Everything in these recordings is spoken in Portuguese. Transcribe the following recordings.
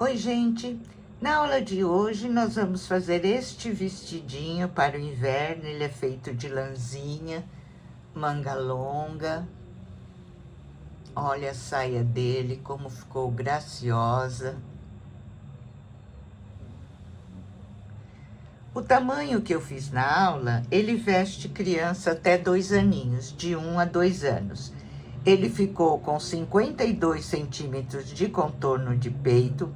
Oi, gente! Na aula de hoje, nós vamos fazer este vestidinho para o inverno. Ele é feito de lãzinha, manga longa. Olha a saia dele, como ficou graciosa. O tamanho que eu fiz na aula, ele veste criança até 2 aninhos, de 1 a 2 anos. Ele ficou com 52 centímetros de contorno de peito,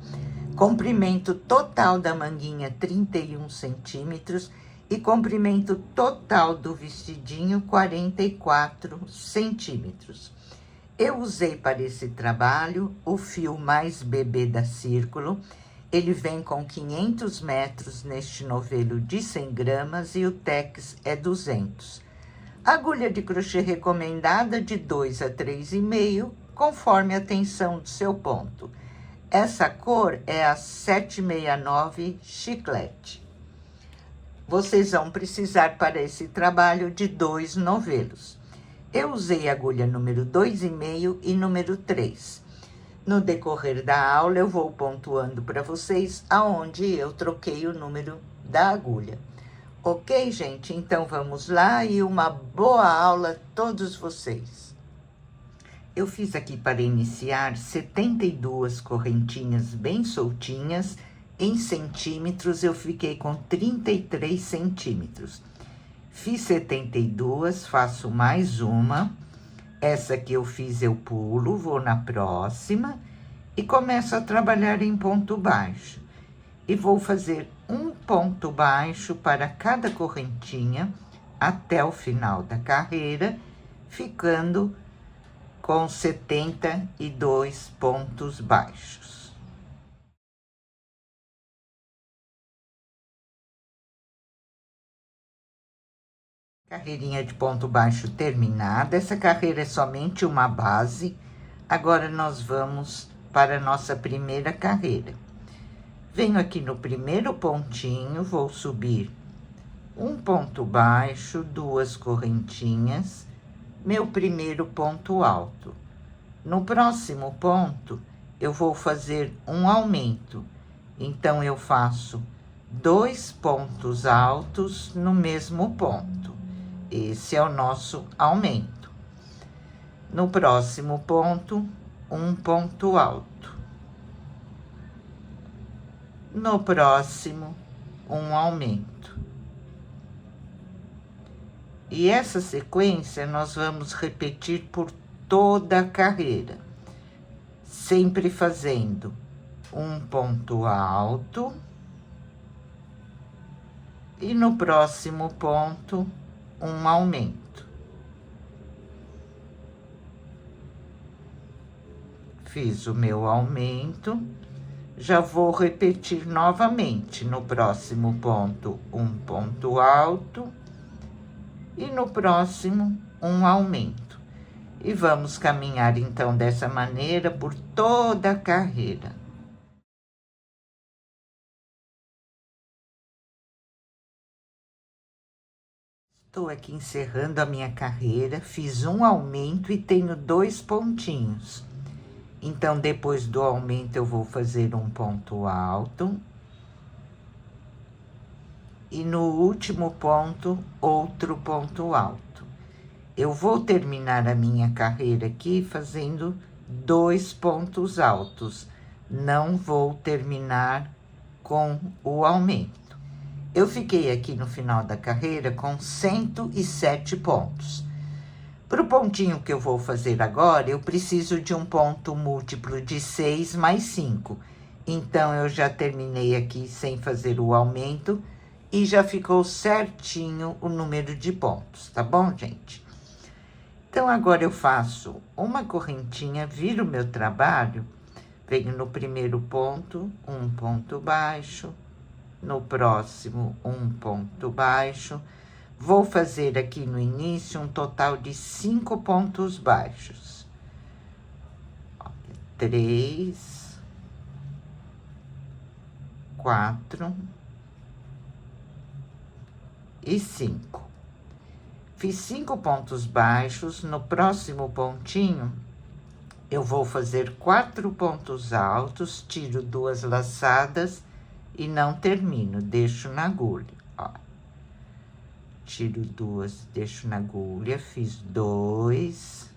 comprimento total da manguinha 31 centímetros e comprimento total do vestidinho 44 centímetros. Eu usei para esse trabalho o fio mais bebê da Círculo. Ele vem com 500 metros neste novelo de 100 gramas e o tex é 200. Agulha de crochê recomendada de 2 a 3,5, conforme a tensão do seu ponto. Essa cor é a 769 chiclete. Vocês vão precisar para esse trabalho de 2 novelos. Eu usei agulha número 2,5 e número 3. No decorrer da aula, eu vou pontuando para vocês aonde eu troquei o número da agulha. Ok, gente? Então, vamos lá e uma boa aula a todos vocês. Eu fiz aqui para iniciar 72 correntinhas bem soltinhas. Em centímetros, eu fiquei com 33 centímetros. Fiz 72, faço mais uma. Essa que eu fiz eu pulo, vou na próxima e começo a trabalhar em ponto baixo. E vou fazer um ponto baixo para cada correntinha até o final da carreira, ficando com 72 pontos baixos. Carreirinha de ponto baixo terminada. Essa carreira é somente uma base. Agora, nós vamos para a nossa primeira carreira. Venho aqui no primeiro pontinho, vou subir um ponto baixo, 2 correntinhas, meu primeiro ponto alto. No próximo ponto, eu vou fazer um aumento. Então, eu faço 2 pontos altos no mesmo ponto. Esse é o nosso aumento. No próximo ponto, um ponto alto. No próximo, um aumento. E essa sequência nós vamos repetir por toda a carreira, sempre fazendo um ponto alto e no próximo ponto, um aumento. Fiz o meu aumento, já vou repetir novamente. No próximo ponto, um ponto alto e no próximo, um aumento. E vamos caminhar, então, dessa maneira por toda a carreira. Estou aqui encerrando a minha carreira, fiz um aumento e tenho 2 pontinhos. Então, depois do aumento, eu vou fazer um ponto alto. E no último ponto, outro ponto alto. Eu vou terminar a minha carreira aqui fazendo 2 pontos altos. Não vou terminar com o aumento. Eu fiquei aqui no final da carreira com 107 pontos. Para o pontinho que eu vou fazer agora, eu preciso de um ponto múltiplo de 6 mais 5. Então, eu já terminei aqui sem fazer o aumento e já ficou certinho o número de pontos, tá bom, gente? Então, agora eu faço uma correntinha, viro o meu trabalho, venho no primeiro ponto, um ponto baixo, no próximo, um ponto baixo. Vou fazer aqui no início um total de 5 pontos baixos. 3, 4 e 5. Fiz 5 pontos baixos. No próximo pontinho, eu vou fazer 4 pontos altos, tiro 2 laçadas e não termino, deixo na agulha, ó. Tiro 2, deixo na agulha, fiz 2,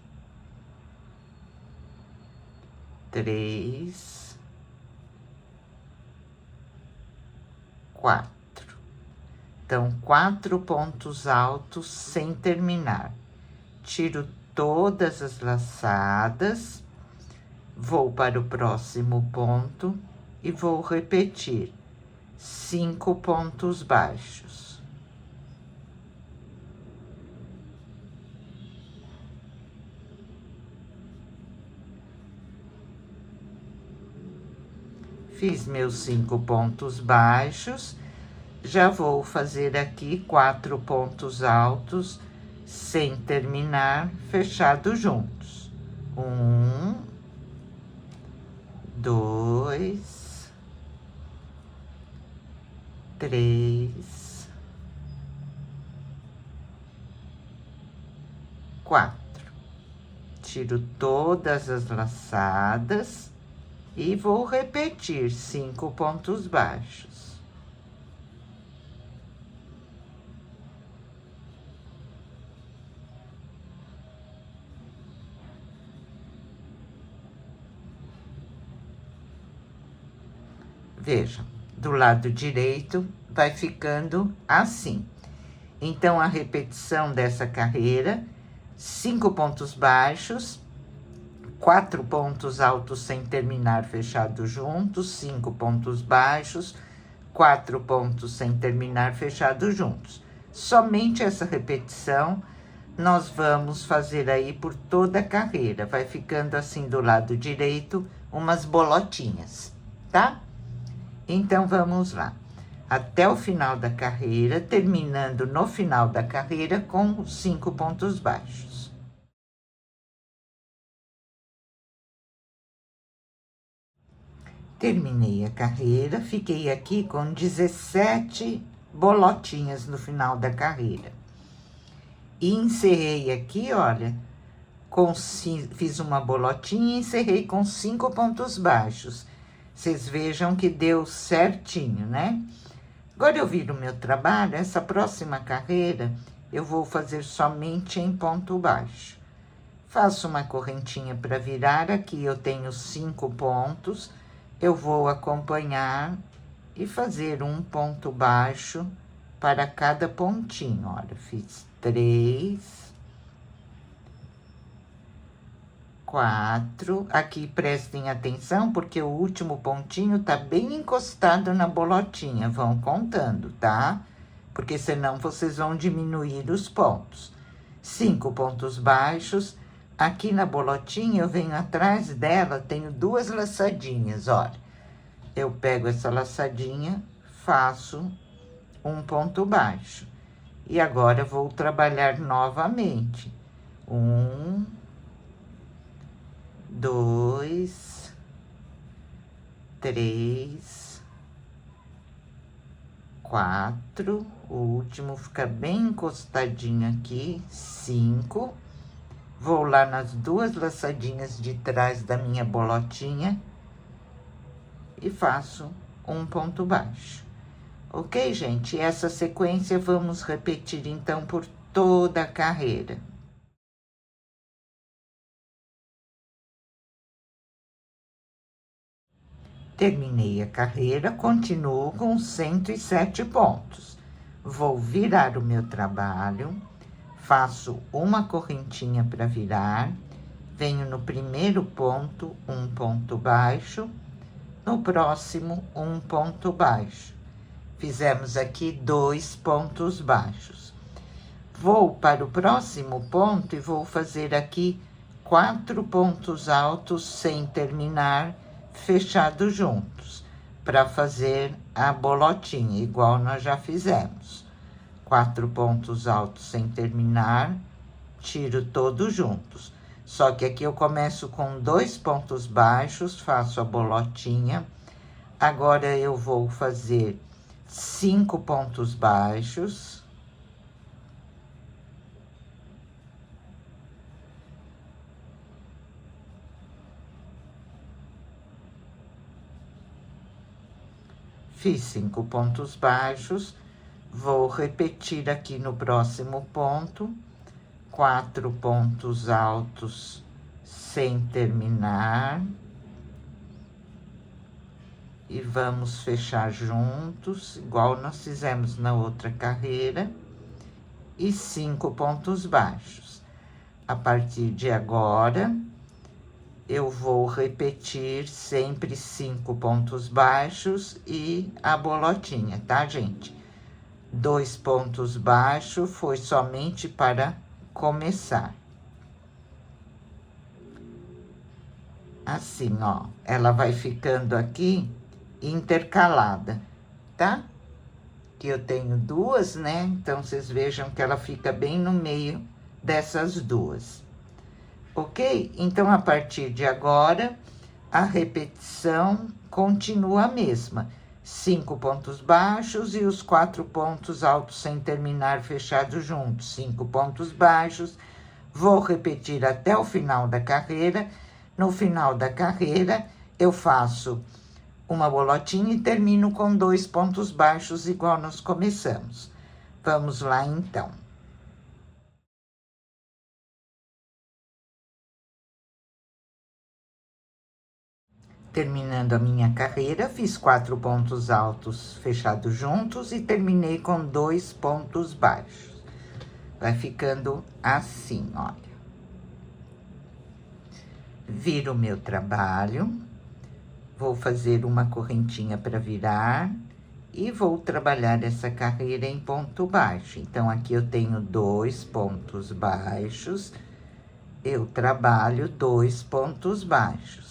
3, 4. Então, 4 pontos altos sem terminar. Tiro todas as laçadas, vou para o próximo ponto e vou repetir 5 pontos baixos. Fiz meus 5 pontos baixos, já vou fazer aqui 4 pontos altos sem terminar, fechados juntos. 1, 2, 3, 4. Tiro todas as laçadas e vou repetir 5 pontos baixos. Vejam, do lado direito vai ficando assim. Então, a repetição dessa carreira, 5 pontos baixos, 4 pontos altos sem terminar, fechados juntos, 5 pontos baixos, 4 pontos sem terminar, fechados juntos. Somente essa repetição nós vamos fazer aí por toda a carreira. Vai ficando assim do lado direito, umas bolotinhas, tá? Então, vamos lá. Até o final da carreira, terminando no final da carreira com 5 pontos baixos. Terminei a carreira, fiquei aqui com 17 bolotinhas no final da carreira. E encerrei aqui, olha, fiz uma bolotinha e encerrei com 5 pontos baixos. Vocês vejam que deu certinho, né? Agora eu viro o meu trabalho, essa próxima carreira eu vou fazer somente em ponto baixo. Faço uma correntinha para virar, aqui eu tenho 5 pontos, eu vou acompanhar e fazer um ponto baixo para cada pontinho. Olha, fiz 3, 4, aqui prestem atenção, porque o último pontinho tá bem encostado na bolotinha, vão contando, tá? Porque senão vocês vão diminuir os pontos. 5 pontos baixos, aqui na bolotinha eu venho atrás dela, tenho 2 laçadinhas, olha. Eu pego essa laçadinha, faço um ponto baixo. E agora vou trabalhar novamente. 1, 2, 3, 4, o último fica bem encostadinho aqui, 5. Vou lá nas 2 laçadinhas de trás da minha bolotinha e faço um ponto baixo. Ok, gente? Essa sequência vamos repetir, então, por toda a carreira. Terminei a carreira, continuo com 107 pontos. Vou virar o meu trabalho, faço uma correntinha para virar, venho no primeiro ponto, um ponto baixo, no próximo, um ponto baixo. Fizemos aqui 2 pontos baixos. Vou para o próximo ponto e vou fazer aqui 4 pontos altos sem terminar, fechados juntos, para fazer a bolotinha, igual nós já fizemos. 4 pontos altos sem terminar, tiro todos juntos. Só que aqui eu começo com 2 pontos baixos, faço a bolotinha. Agora eu vou fazer 5 pontos baixos. Fiz 5 pontos baixos, vou repetir aqui no próximo ponto, 4 pontos altos sem terminar. E vamos fechar juntos, igual nós fizemos na outra carreira, e 5 pontos baixos. A partir de agora, eu vou repetir sempre 5 pontos baixos e a bolotinha, tá, gente? 2 pontos baixos foi somente para começar. Assim, ó, ela vai ficando aqui intercalada, tá? Que eu tenho duas, né? Então, vocês vejam que ela fica bem no meio dessas duas. Ok? Então, a partir de agora, a repetição continua a mesma. 5 pontos baixos e os 4 pontos altos sem terminar fechados juntos. 5 pontos baixos. Vou repetir até o final da carreira. No final da carreira, eu faço uma bolotinha e termino com 2 pontos baixos, igual nós começamos. Vamos lá, então. Terminando a minha carreira, fiz 4 pontos altos fechados juntos e terminei com 2 pontos baixos. Vai ficando assim, olha. Viro o meu trabalho, vou fazer uma correntinha para virar e vou trabalhar essa carreira em ponto baixo. Então, aqui eu tenho 2 pontos baixos, eu trabalho 2 pontos baixos.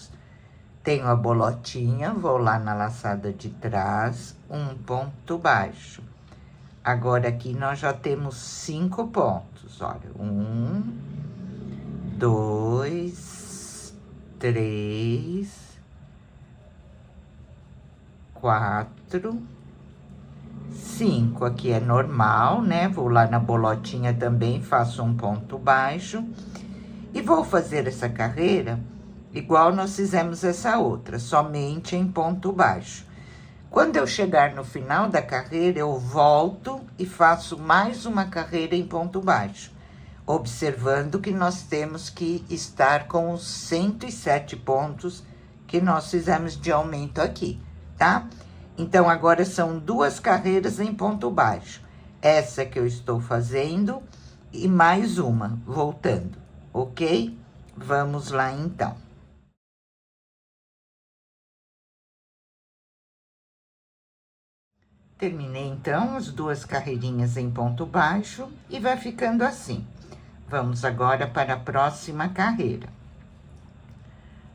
Tenho a bolotinha, vou lá na laçada de trás, 1 ponto baixo. Agora, aqui nós já temos 5 pontos, olha. 1, 2, 3, 4, 5. Aqui é normal, né? Vou lá na bolotinha também, faço 1 ponto baixo. E vou fazer essa carreira igual nós fizemos essa outra, somente em ponto baixo. Quando eu chegar no final da carreira, eu volto e faço mais uma carreira em ponto baixo, observando que nós temos que estar com os 107 pontos que nós fizemos de aumento aqui, tá? Então, agora são 2 carreiras em ponto baixo. Essa que eu estou fazendo e mais uma, voltando, ok? Vamos lá, então. Terminei, então, as 2 carreirinhas em ponto baixo e vai ficando assim. Vamos agora para a próxima carreira.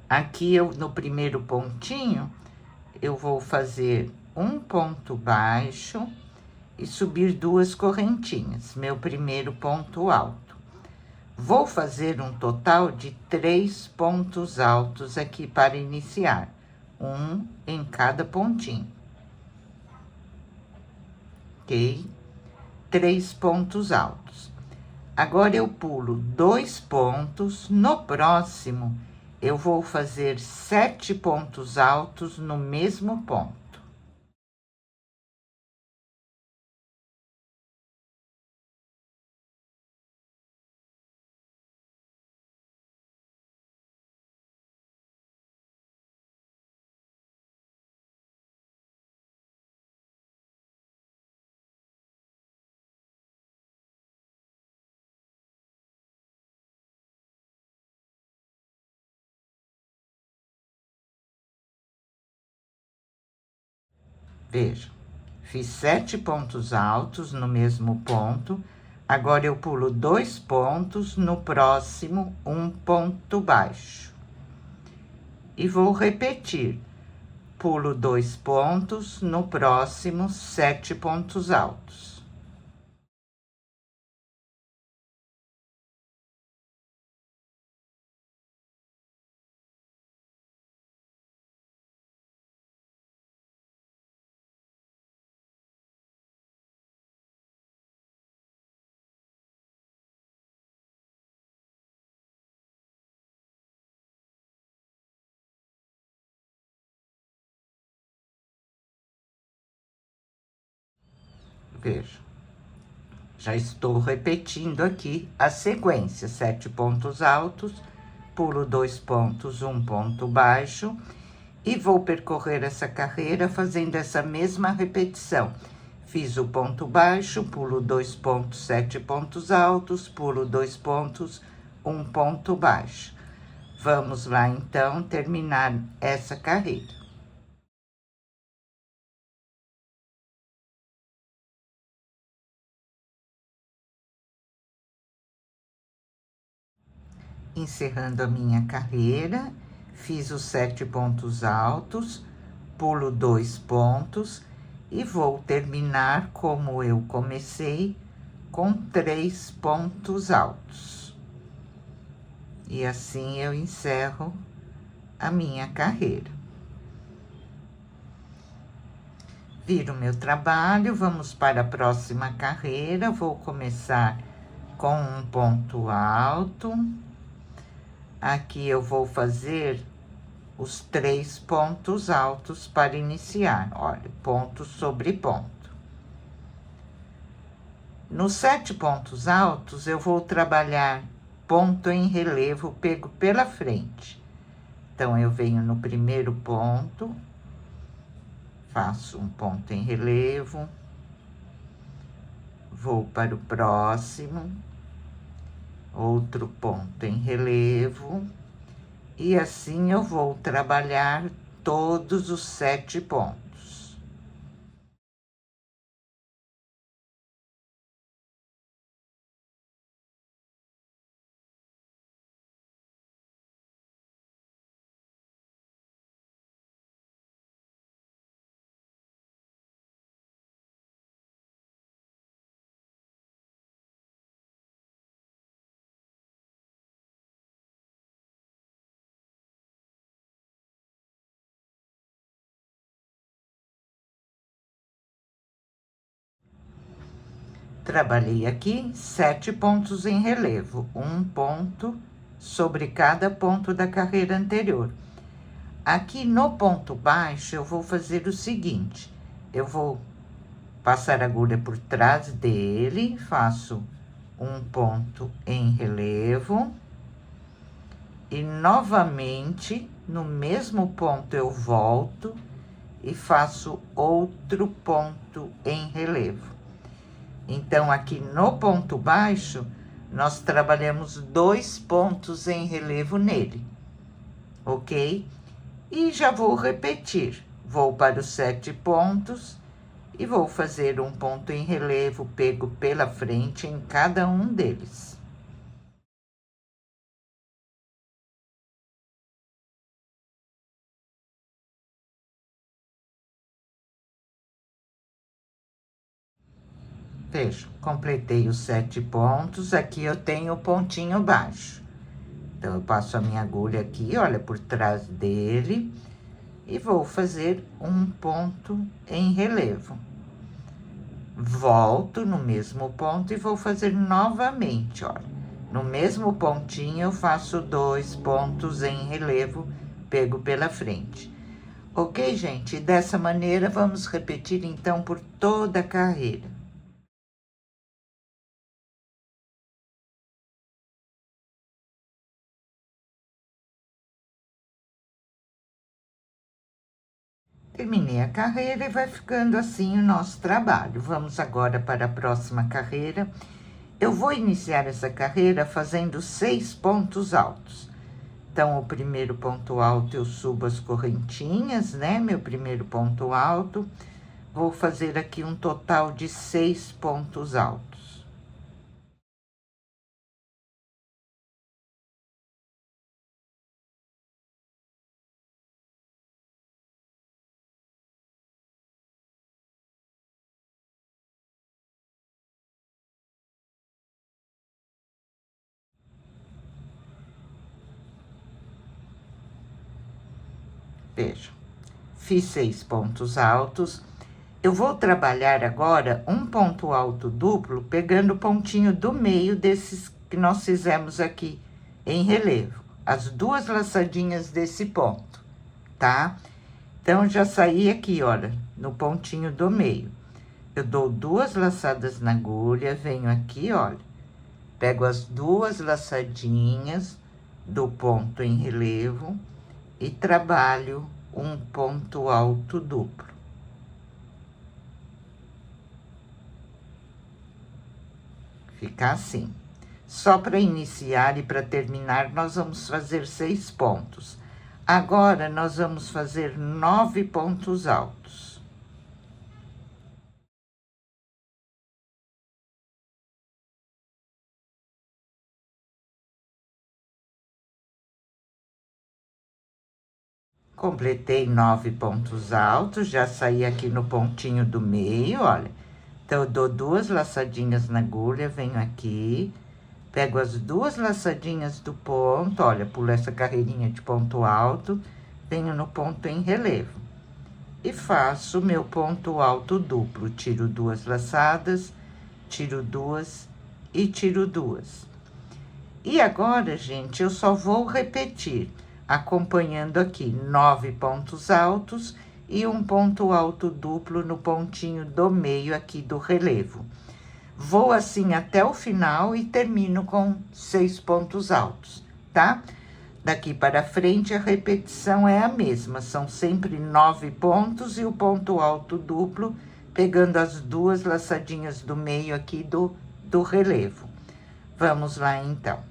Aqui, no primeiro pontinho, eu vou fazer 1 ponto baixo e subir 2 correntinhas, meu primeiro ponto alto. Vou fazer um total de 3 pontos altos aqui para iniciar, 1 em cada pontinho. Ok? 3 pontos altos. Agora, eu pulo 2 pontos, no próximo, eu vou fazer 7 pontos altos no mesmo ponto. Veja, fiz 7 pontos altos no mesmo ponto. Agora, eu pulo 2 pontos, no próximo, 1 ponto baixo. E vou repetir. Pulo 2 pontos, no próximo, 7 pontos altos. Veja, já estou repetindo aqui a sequência: 7 pontos altos, pulo 2 pontos, 1 ponto baixo, e vou percorrer essa carreira fazendo essa mesma repetição. Fiz o ponto baixo, pulo 2 pontos, 7 pontos altos, pulo 2 pontos, 1 ponto baixo. Vamos lá, então, terminar essa carreira. Encerrando a minha carreira, fiz os 7 pontos altos, pulo 2 pontos e vou terminar como eu comecei, com 3 pontos altos. E assim eu encerro a minha carreira. Viro meu trabalho, vamos para a próxima carreira. Vou começar com um ponto alto. Aqui eu vou fazer os 3 pontos altos para iniciar. Olha, ponto sobre ponto. Nos 7 pontos altos, eu vou trabalhar ponto em relevo pego pela frente. Então, eu venho no primeiro ponto, faço um ponto em relevo, vou para o próximo, outro ponto em relevo, e assim eu vou trabalhar todos os 7 pontos. Trabalhei aqui 7 pontos em relevo, um ponto sobre cada ponto da carreira anterior. Aqui no ponto baixo, eu vou fazer o seguinte: eu vou passar a agulha por trás dele, faço um ponto em relevo, e novamente, no mesmo ponto, eu volto e faço outro ponto em relevo. Então, aqui no ponto baixo, nós trabalhamos 2 pontos em relevo nele, ok? E já vou repetir. Vou para os 7 pontos e vou fazer um ponto em relevo pego pela frente em cada um deles. Veja, completei os 7 pontos, aqui eu tenho o pontinho baixo. Então, eu passo a minha agulha aqui, olha, por trás dele, e vou fazer um ponto em relevo. Volto no mesmo ponto e vou fazer novamente, olha. No mesmo pontinho, eu faço 2 pontos em relevo, pego pela frente. Ok, gente? Dessa maneira, vamos repetir, então, por toda a carreira. Terminei a carreira e vai ficando assim o nosso trabalho. Vamos agora para a próxima carreira. Eu vou iniciar essa carreira fazendo 6 pontos altos. Então, o primeiro ponto alto eu subo as correntinhas, né? Meu primeiro ponto alto. Vou fazer aqui um total de 6 pontos altos. Veja, fiz 6 pontos altos. Eu vou trabalhar agora um ponto alto duplo, pegando o pontinho do meio desses que nós fizemos aqui em relevo. As 2 laçadinhas desse ponto, tá? Então, já saí aqui, olha, no pontinho do meio. Eu dou 2 laçadas na agulha, venho aqui, olha, pego as 2 laçadinhas do ponto em relevo e trabalho um ponto alto duplo. Fica assim. Só para iniciar e para terminar, nós vamos fazer 6 pontos. Agora, nós vamos fazer 9 pontos altos. Completei 9 pontos altos, já saí aqui no pontinho do meio, olha. Então, eu dou 2 laçadinhas na agulha, venho aqui, pego as 2 laçadinhas do ponto, olha, pulo essa carreirinha de ponto alto, venho no ponto em relevo. E faço meu ponto alto duplo, tiro 2 laçadas, tiro 2 e tiro 2. E agora, gente, eu só vou repetir, acompanhando aqui 9 pontos altos e um ponto alto duplo no pontinho do meio aqui do relevo. Vou assim até o final e termino com 6 pontos altos, tá? Daqui para frente, a repetição é a mesma, são sempre 9 pontos e o ponto alto duplo, pegando as 2 laçadinhas do meio aqui do relevo. Vamos lá, então.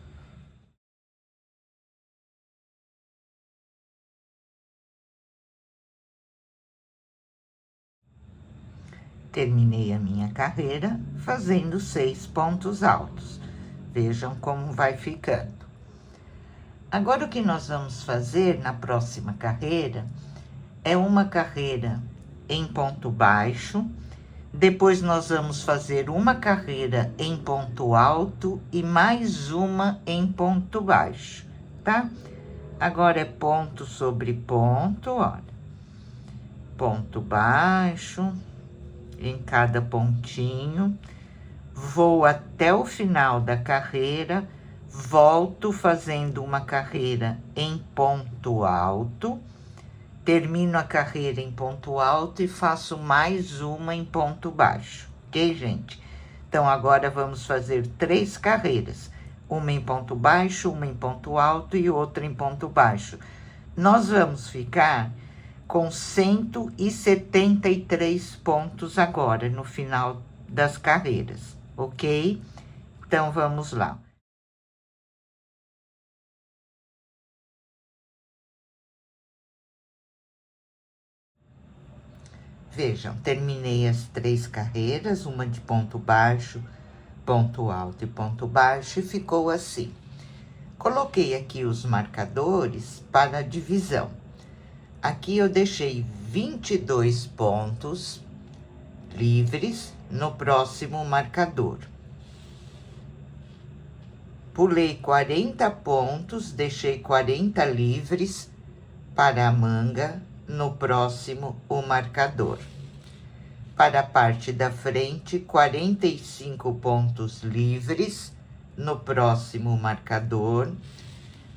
Terminei a minha carreira fazendo 6 pontos altos. Vejam como vai ficando. Agora, o que nós vamos fazer na próxima carreira é uma carreira em ponto baixo, depois nós vamos fazer uma carreira em ponto alto e mais uma em ponto baixo, tá? Agora é ponto sobre ponto, olha. Ponto baixo em cada pontinho, vou até o final da carreira, volto fazendo uma carreira em ponto alto, termino a carreira em ponto alto e faço mais uma em ponto baixo, ok, gente? Então, agora vamos fazer 3 carreiras, uma em ponto baixo, uma em ponto alto e outra em ponto baixo. Nós vamos ficar com 173 pontos agora, no final das carreiras, ok? Então, vamos lá. Vejam, terminei as 3 carreiras, uma de ponto baixo, ponto alto e ponto baixo, e ficou assim. Coloquei aqui os marcadores para a divisão. Aqui eu deixei 22 pontos livres no próximo marcador. Pulei 40 pontos, deixei 40 livres para a manga no próximo o marcador. Para a parte da frente, 45 pontos livres no próximo marcador.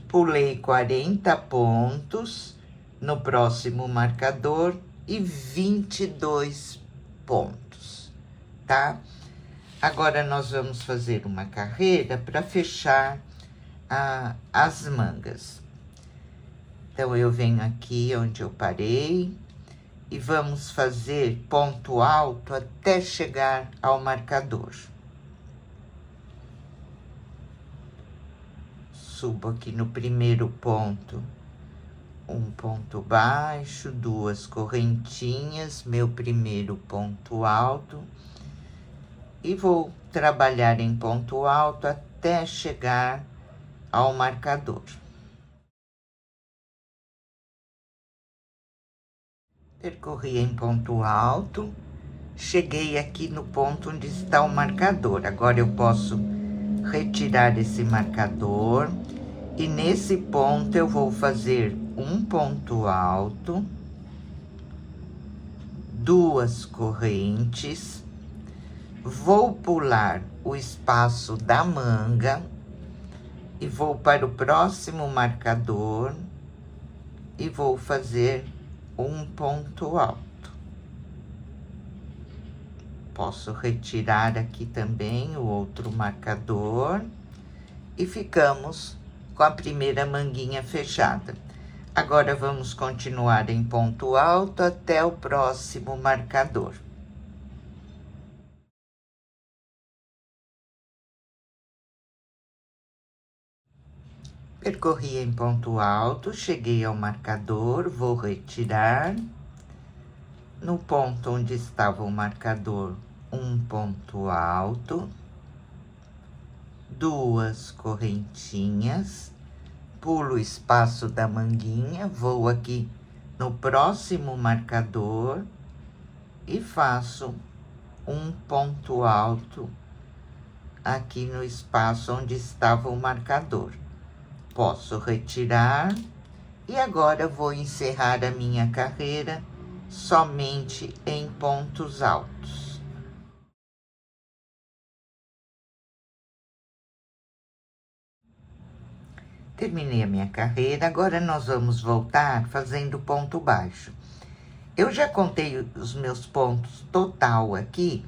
Pulei 40 pontos no próximo marcador e 22 pontos, tá? Agora, nós vamos fazer uma carreira para fechar as mangas. Então, eu venho aqui onde eu parei e vamos fazer ponto alto até chegar ao marcador. Subo aqui no primeiro ponto, um ponto baixo, 2 correntinhas, meu primeiro ponto alto, e vou trabalhar em ponto alto até chegar ao marcador. Percorri em ponto alto, cheguei aqui no ponto onde está o marcador. Agora eu posso retirar esse marcador e nesse ponto eu vou fazer um ponto alto, 2 correntes, vou pular o espaço da manga e vou para o próximo marcador e vou fazer um ponto alto. Posso retirar aqui também o outro marcador e ficamos com a primeira manguinha fechada. Agora, vamos continuar em ponto alto até o próximo marcador. Percorri em ponto alto, cheguei ao marcador, vou retirar. No ponto onde estava o marcador, um ponto alto, 2 correntinhas, pulo o espaço da manguinha, vou aqui no próximo marcador e faço um ponto alto aqui no espaço onde estava o marcador. Posso retirar e agora vou encerrar a minha carreira somente em pontos altos. Terminei a minha carreira, agora nós vamos voltar fazendo ponto baixo. Eu já contei os meus pontos total aqui,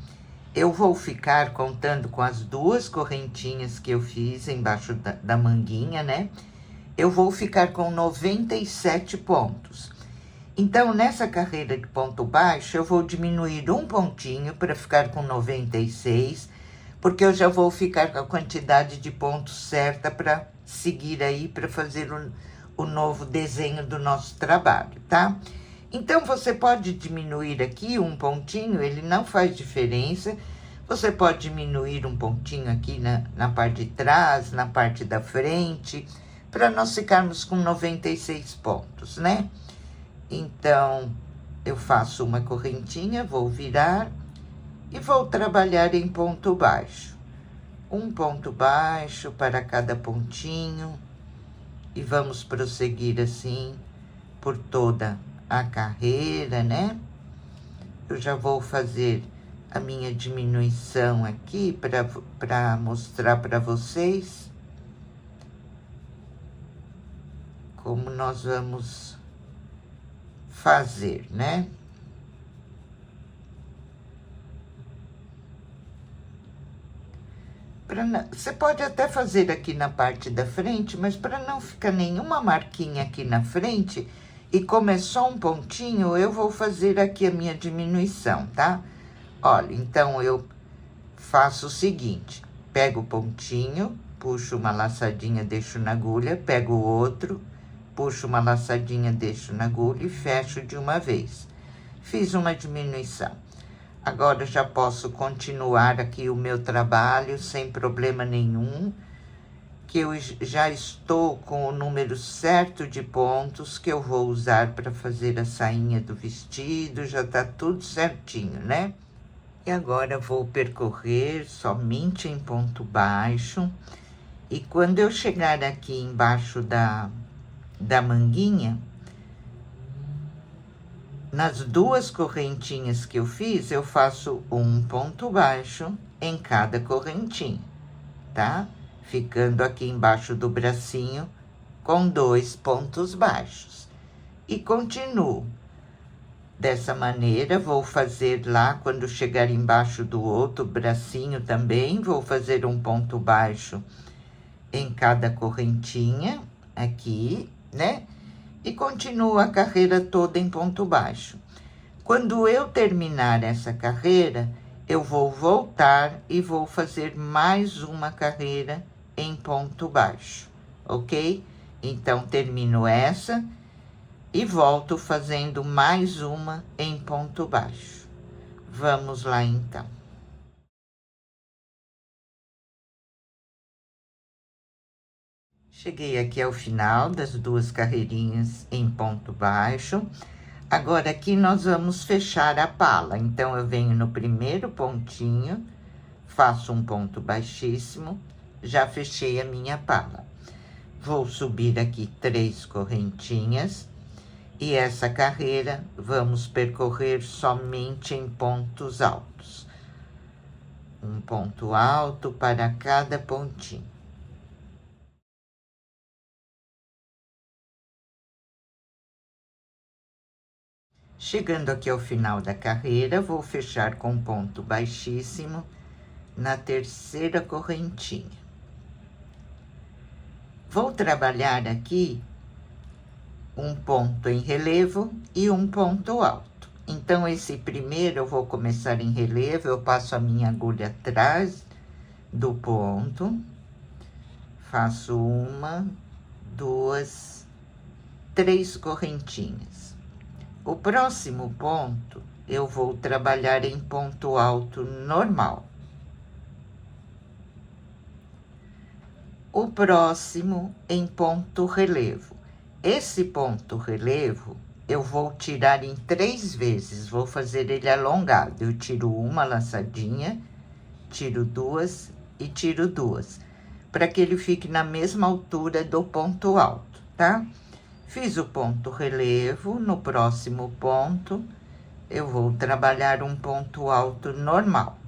eu vou ficar contando com as 2 correntinhas que eu fiz embaixo da manguinha, né? Eu vou ficar com 97 pontos. Então, nessa carreira de ponto baixo, eu vou diminuir um pontinho para ficar com 96, porque eu já vou ficar com a quantidade de pontos certa para seguir aí, para fazer o novo desenho do nosso trabalho, tá? Então, você pode diminuir aqui um pontinho, ele não faz diferença. Você pode diminuir um pontinho aqui na parte de trás, na parte da frente, para nós ficarmos com 96 pontos, né? Então, eu faço uma correntinha, vou virar e vou trabalhar em ponto baixo. Um ponto baixo para cada pontinho e vamos prosseguir assim por toda a carreira, né? Eu já vou fazer a minha diminuição aqui para mostrar para vocês como nós vamos fazer, né? Você pode até fazer aqui na parte da frente, mas para não ficar nenhuma marquinha aqui na frente, e como é só um pontinho, eu vou fazer aqui a minha diminuição, tá? Olha, então eu faço o seguinte, pego o pontinho, puxo uma laçadinha, deixo na agulha, pego o outro, puxo uma laçadinha, deixo na agulha e fecho de uma vez. Fiz uma diminuição. Agora já posso continuar aqui o meu trabalho sem problema nenhum, que eu já estou com o número certo de pontos que eu vou usar para fazer a sainha do vestido, já tá tudo certinho, né? E agora vou percorrer somente em ponto baixo, e quando eu chegar aqui embaixo da manguinha, nas 2 correntinhas que eu fiz, eu faço um ponto baixo em cada correntinha, tá? Ficando aqui embaixo do bracinho com 2 pontos baixos. E continuo. Dessa maneira, vou fazer lá, quando chegar embaixo do outro bracinho também, vou fazer um ponto baixo em cada correntinha, aqui, né? E continuo a carreira toda em ponto baixo. Quando eu terminar essa carreira, eu vou voltar e vou fazer mais uma carreira em ponto baixo, ok? Então, termino essa e volto fazendo mais uma em ponto baixo. Vamos lá, então. Cheguei aqui ao final das 2 carreirinhas em ponto baixo. Agora, aqui nós vamos fechar a pala. Então, eu venho no primeiro pontinho, faço um ponto baixíssimo, já fechei a minha pala. Vou subir aqui 3 correntinhas, e essa carreira vamos percorrer somente em pontos altos. Um ponto alto para cada pontinho. Chegando aqui ao final da carreira, vou fechar com ponto baixíssimo na terceira correntinha. Vou trabalhar aqui um ponto em relevo e um ponto alto. Então, esse primeiro eu vou começar em relevo, eu passo a minha agulha atrás do ponto, faço 1, 2, 3 correntinhas. O próximo ponto, eu vou trabalhar em ponto alto normal. O próximo em ponto relevo. Esse ponto relevo, eu vou tirar em 3 vezes, vou fazer ele alongado. Eu tiro uma laçadinha, tiro 2 e tiro 2, para que ele fique na mesma altura do ponto alto, tá? Fiz o ponto relevo, no próximo ponto, eu vou trabalhar um ponto alto normal.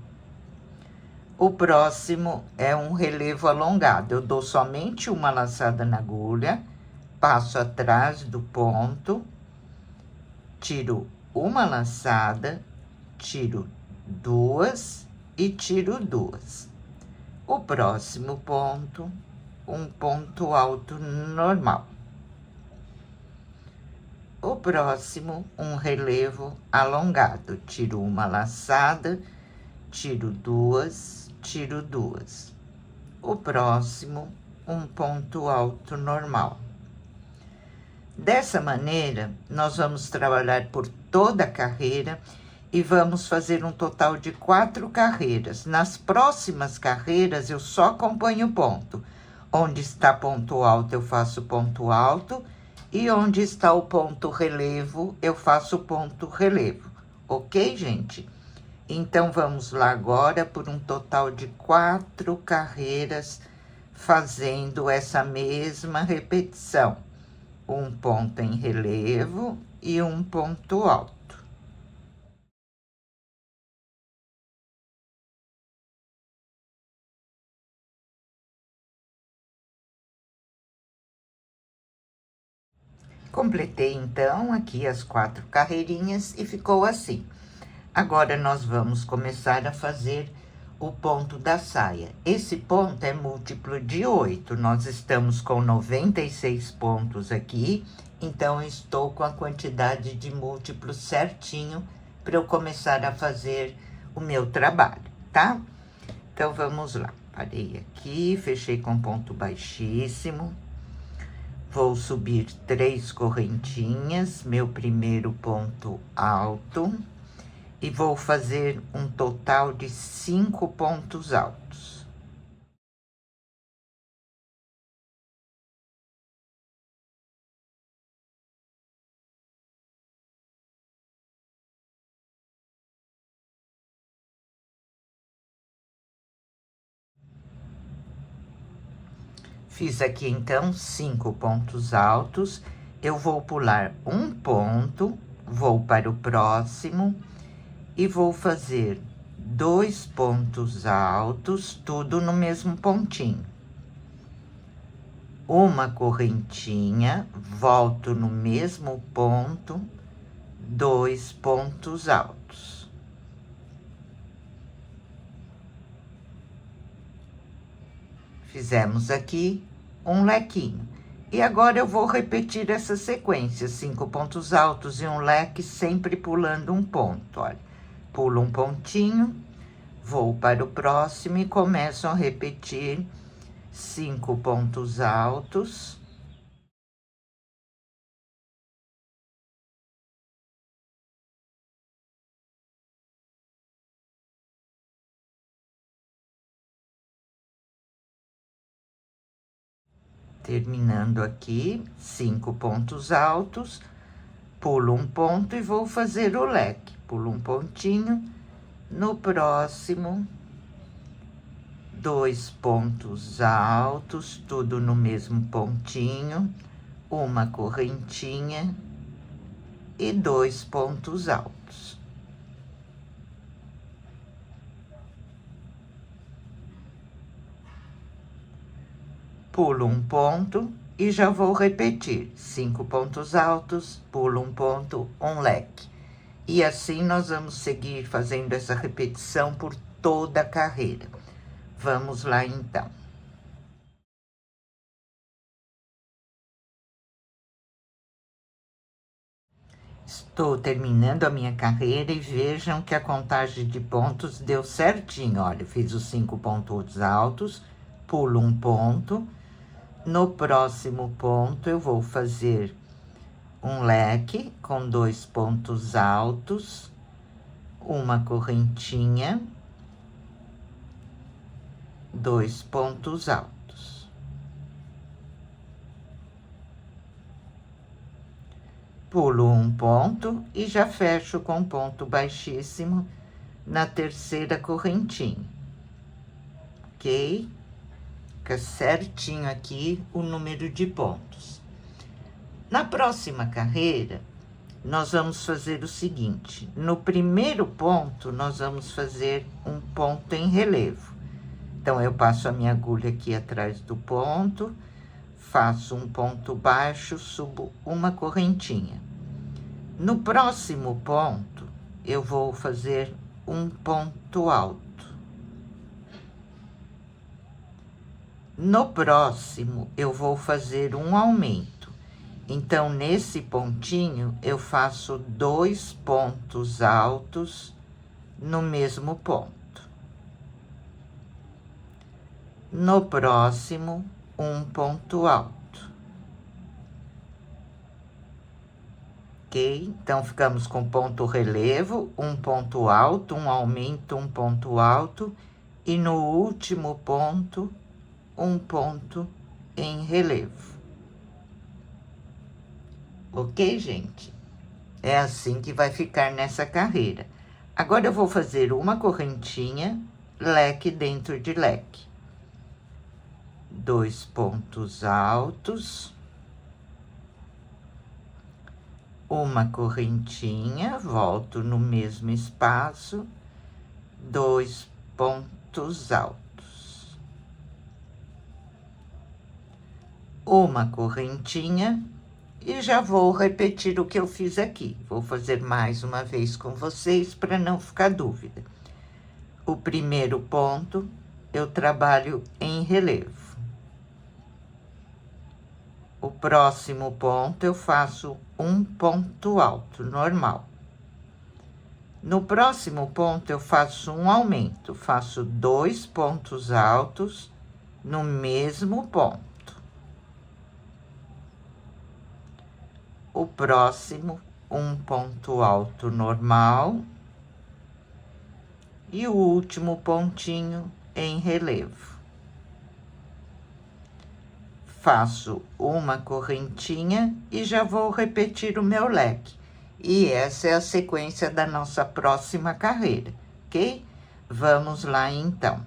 O próximo é um relevo alongado, eu dou somente uma laçada na agulha, passo atrás do ponto, tiro uma laçada, tiro 2 e tiro 2. O próximo ponto, um ponto alto normal. O próximo, um relevo alongado. Tiro uma laçada, tiro 2, tiro 2. O próximo, um ponto alto normal. Dessa maneira, nós vamos trabalhar por toda a carreira e vamos fazer um total de 4 carreiras. Nas próximas carreiras, eu só acompanho o ponto. Onde está ponto alto, eu faço ponto alto. E onde está o ponto relevo, eu faço ponto relevo. Ok, gente? Então, vamos lá agora por um total de 4 carreiras, fazendo essa mesma repetição. Um ponto em relevo e um ponto alto. Completei, então, aqui as 4 carreirinhas e ficou assim. Agora, nós vamos começar a fazer o ponto da saia. Esse ponto é múltiplo de 8. Nós estamos com 96 pontos aqui, então, estou com a quantidade de múltiplos certinho para eu começar a fazer o meu trabalho, tá? Então, vamos lá. Parei aqui, fechei com ponto baixíssimo. Vou subir 3 correntinhas, meu primeiro ponto alto, e vou fazer um total de 5 pontos altos. Fiz aqui, então, 5 pontos altos. Eu vou pular um ponto, vou para o próximo e vou fazer 2 pontos altos, tudo no mesmo pontinho. Uma correntinha, volto no mesmo ponto, 2 pontos altos. Fizemos aqui um lequinho. E agora eu vou repetir essa sequência, 5 pontos altos e um leque, sempre pulando um ponto, olha. Pulo um pontinho, vou para o próximo e começo a repetir 5 pontos altos. Terminando aqui, 5 pontos altos, pulo um ponto e vou fazer o leque. Pulo um pontinho, no próximo, 2 pontos altos, tudo no mesmo pontinho, uma correntinha e 2 pontos altos. Pulo um ponto e já vou repetir 5 pontos altos, pulo um ponto, um leque. E assim nós vamos seguir fazendo essa repetição por toda a carreira. Vamos lá, então. Estou terminando a minha carreira e vejam que a contagem de pontos deu certinho. Olha, eu fiz os 5 pontos altos, pulo um ponto. No próximo ponto, eu vou fazer um leque com 2 pontos altos, uma correntinha, 2 pontos altos. Pulo um ponto e já fecho com ponto baixíssimo na terceira correntinha, ok? Fica certinho aqui o número de pontos. Na próxima carreira, nós vamos fazer o seguinte: no primeiro ponto, nós vamos fazer um ponto em relevo. Então, eu passo a minha agulha aqui atrás do ponto, faço um ponto baixo, subo uma correntinha. No próximo ponto, eu vou fazer um ponto alto. No próximo, eu vou fazer um aumento. Então, nesse pontinho, eu faço 2 pontos altos no mesmo ponto. No próximo, um ponto alto. Ok? Então, ficamos com ponto relevo, um ponto alto, um aumento, um ponto alto. E no último ponto, um ponto em relevo. Ok, gente? É assim que vai ficar nessa carreira. Agora, eu vou fazer uma correntinha, leque dentro de leque. 2 pontos altos. Uma correntinha, volto no mesmo espaço, 2 pontos altos. Uma correntinha e já vou repetir o que eu fiz aqui. Vou fazer mais uma vez com vocês para não ficar dúvida. O primeiro ponto eu trabalho em relevo. O próximo ponto eu faço um ponto alto, normal. No próximo ponto eu faço um aumento, faço 2 pontos altos no mesmo ponto. O próximo, um ponto alto normal. E o último pontinho em relevo. Faço uma correntinha e já vou repetir o meu leque. E essa é a sequência da nossa próxima carreira, ok? Vamos lá, então.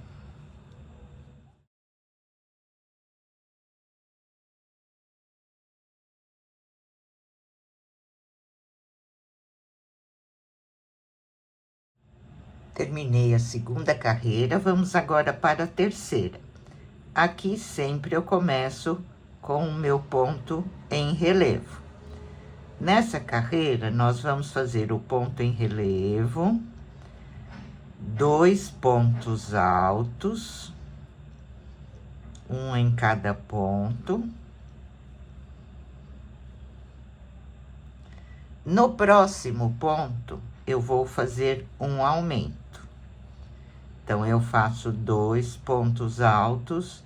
Terminei a segunda carreira, vamos agora para a terceira. Aqui sempre eu começo com o meu ponto em relevo. Nessa carreira, nós vamos fazer o ponto em relevo, 2 pontos altos, um em cada ponto. No próximo ponto, eu vou fazer um aumento. Então, eu faço 2 pontos altos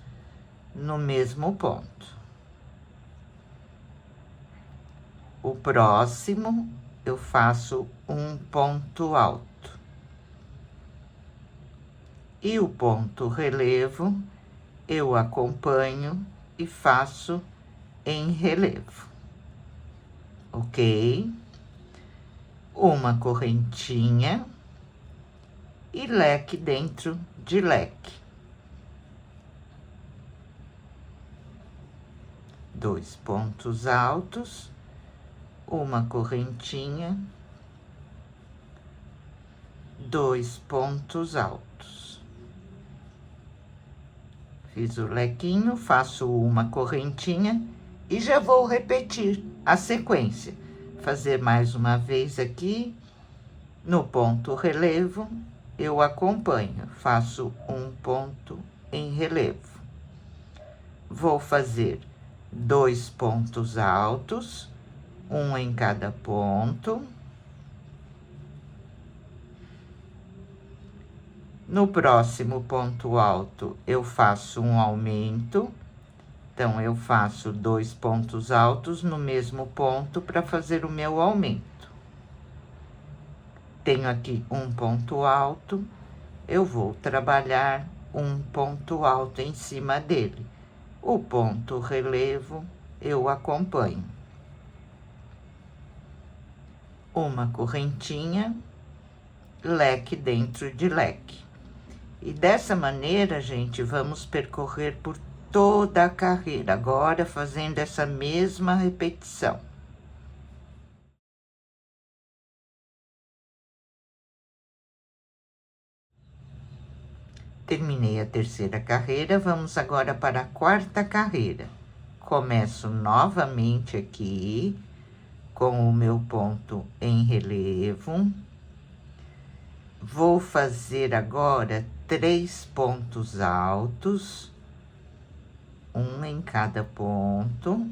no mesmo ponto. O próximo, eu faço um ponto alto. E o ponto relevo, eu acompanho e faço em relevo. Ok? Uma correntinha e leque dentro de leque. 2 pontos altos, uma correntinha, 2 pontos altos. Fiz o lequinho, faço uma correntinha e já vou repetir a sequência. Fazer mais uma vez aqui, No ponto relevo, eu acompanho, faço um ponto em relevo. Vou fazer 2 pontos altos, um em cada ponto. No próximo ponto alto, eu faço um aumento. Então, eu faço 2 pontos altos no mesmo ponto para fazer o meu aumento. Tenho aqui um ponto alto, eu vou trabalhar um ponto alto em cima dele. O ponto relevo, eu acompanho. Uma correntinha, leque dentro de leque. E dessa maneira, gente, vamos percorrer por toda a carreira, agora fazendo essa mesma repetição. Terminei a terceira carreira, vamos agora para a quarta carreira. Começo novamente aqui, com o meu ponto em relevo. Vou fazer agora 3 pontos altos, um em cada ponto.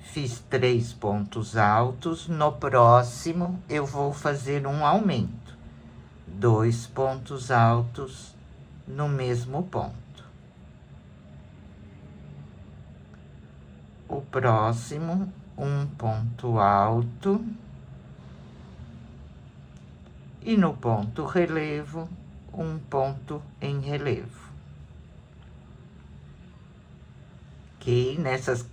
Fiz 3 pontos altos, no próximo eu vou fazer um aumento. 2 pontos altos no mesmo ponto. O próximo, um ponto alto. E no ponto relevo, um ponto em relevo. Ok?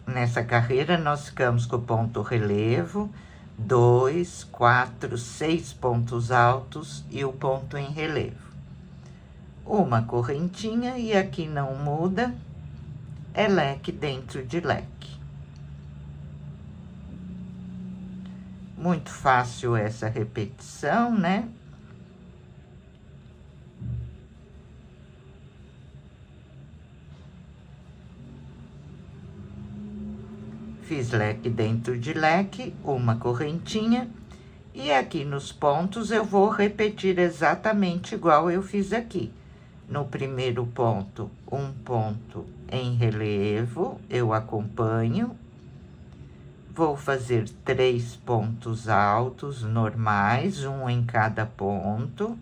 Nessa carreira, nós ficamos com o ponto relevo, 2, 4, 6 pontos altos e o ponto em relevo. Uma correntinha e aqui não muda, é leque dentro de leque. Muito fácil essa repetição, né? Fiz leque dentro de leque, uma correntinha, e aqui nos pontos eu vou repetir exatamente igual eu fiz aqui. No primeiro ponto, um ponto em relevo, eu acompanho. Vou fazer 3 pontos altos normais, um em cada ponto.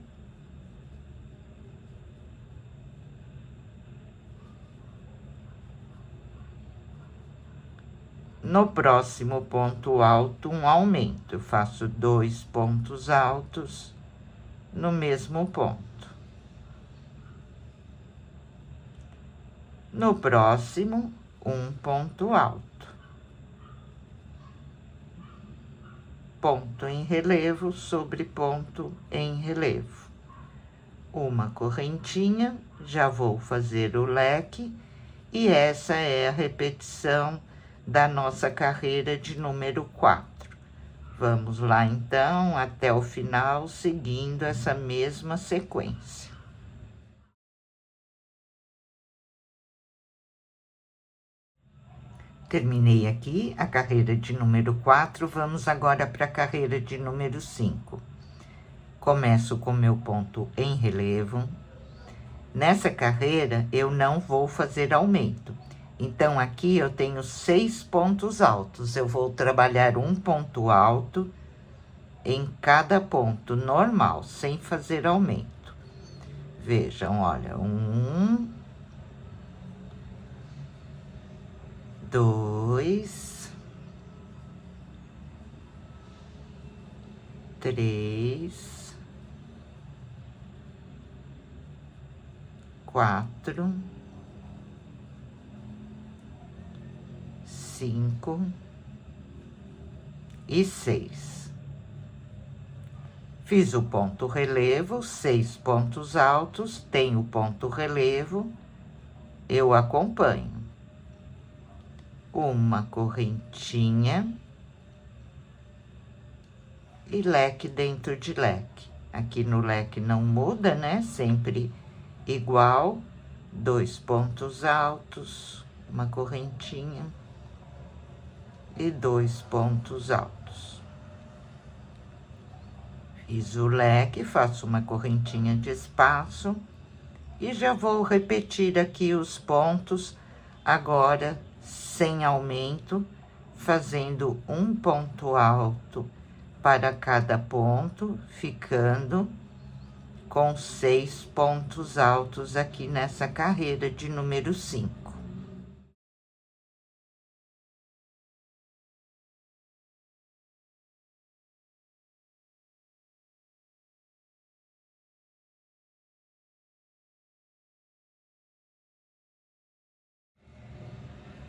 No próximo ponto alto, um aumento. Eu faço 2 pontos altos no mesmo ponto. No próximo, um ponto alto. Ponto em relevo sobre ponto em relevo. Uma correntinha, já vou fazer o leque, e essa é a repetição da nossa carreira de número 4. Vamos lá, então, até o final, seguindo essa mesma sequência. Terminei aqui a carreira de número 4, vamos agora para a carreira de número 5. Começo com meu ponto em relevo. Nessa carreira, eu não vou fazer aumento. Então, aqui eu tenho 6 pontos altos. Eu vou trabalhar um ponto alto em cada ponto, normal, sem fazer aumento. Vejam, olha, 1, 2, 3, 4, 5 e 6. Fiz o ponto relevo, 6 pontos altos, tenho o ponto relevo, eu acompanho. Uma correntinha e leque dentro de leque. Aqui no leque não muda, né? Sempre igual. 2 pontos altos, uma correntinha e 2 pontos altos. Fiz o leque, faço uma correntinha de espaço e já vou repetir aqui os pontos, agora sem aumento, fazendo um ponto alto para cada ponto, ficando com 6 pontos altos aqui nessa carreira de número 5.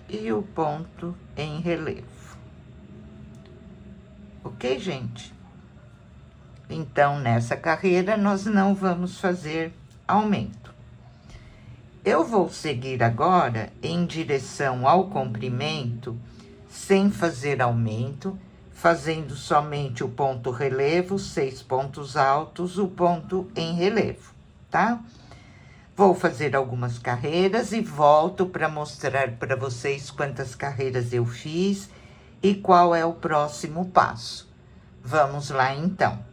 E o ponto em relevo. Ok, gente? Então, nessa carreira, nós não vamos fazer aumento. Eu vou seguir agora em direção ao comprimento, sem fazer aumento, fazendo somente o ponto relevo, 6 pontos altos, o ponto em relevo, tá? Vou fazer algumas carreiras e volto para mostrar para vocês quantas carreiras eu fiz e qual é o próximo passo. Vamos lá, então.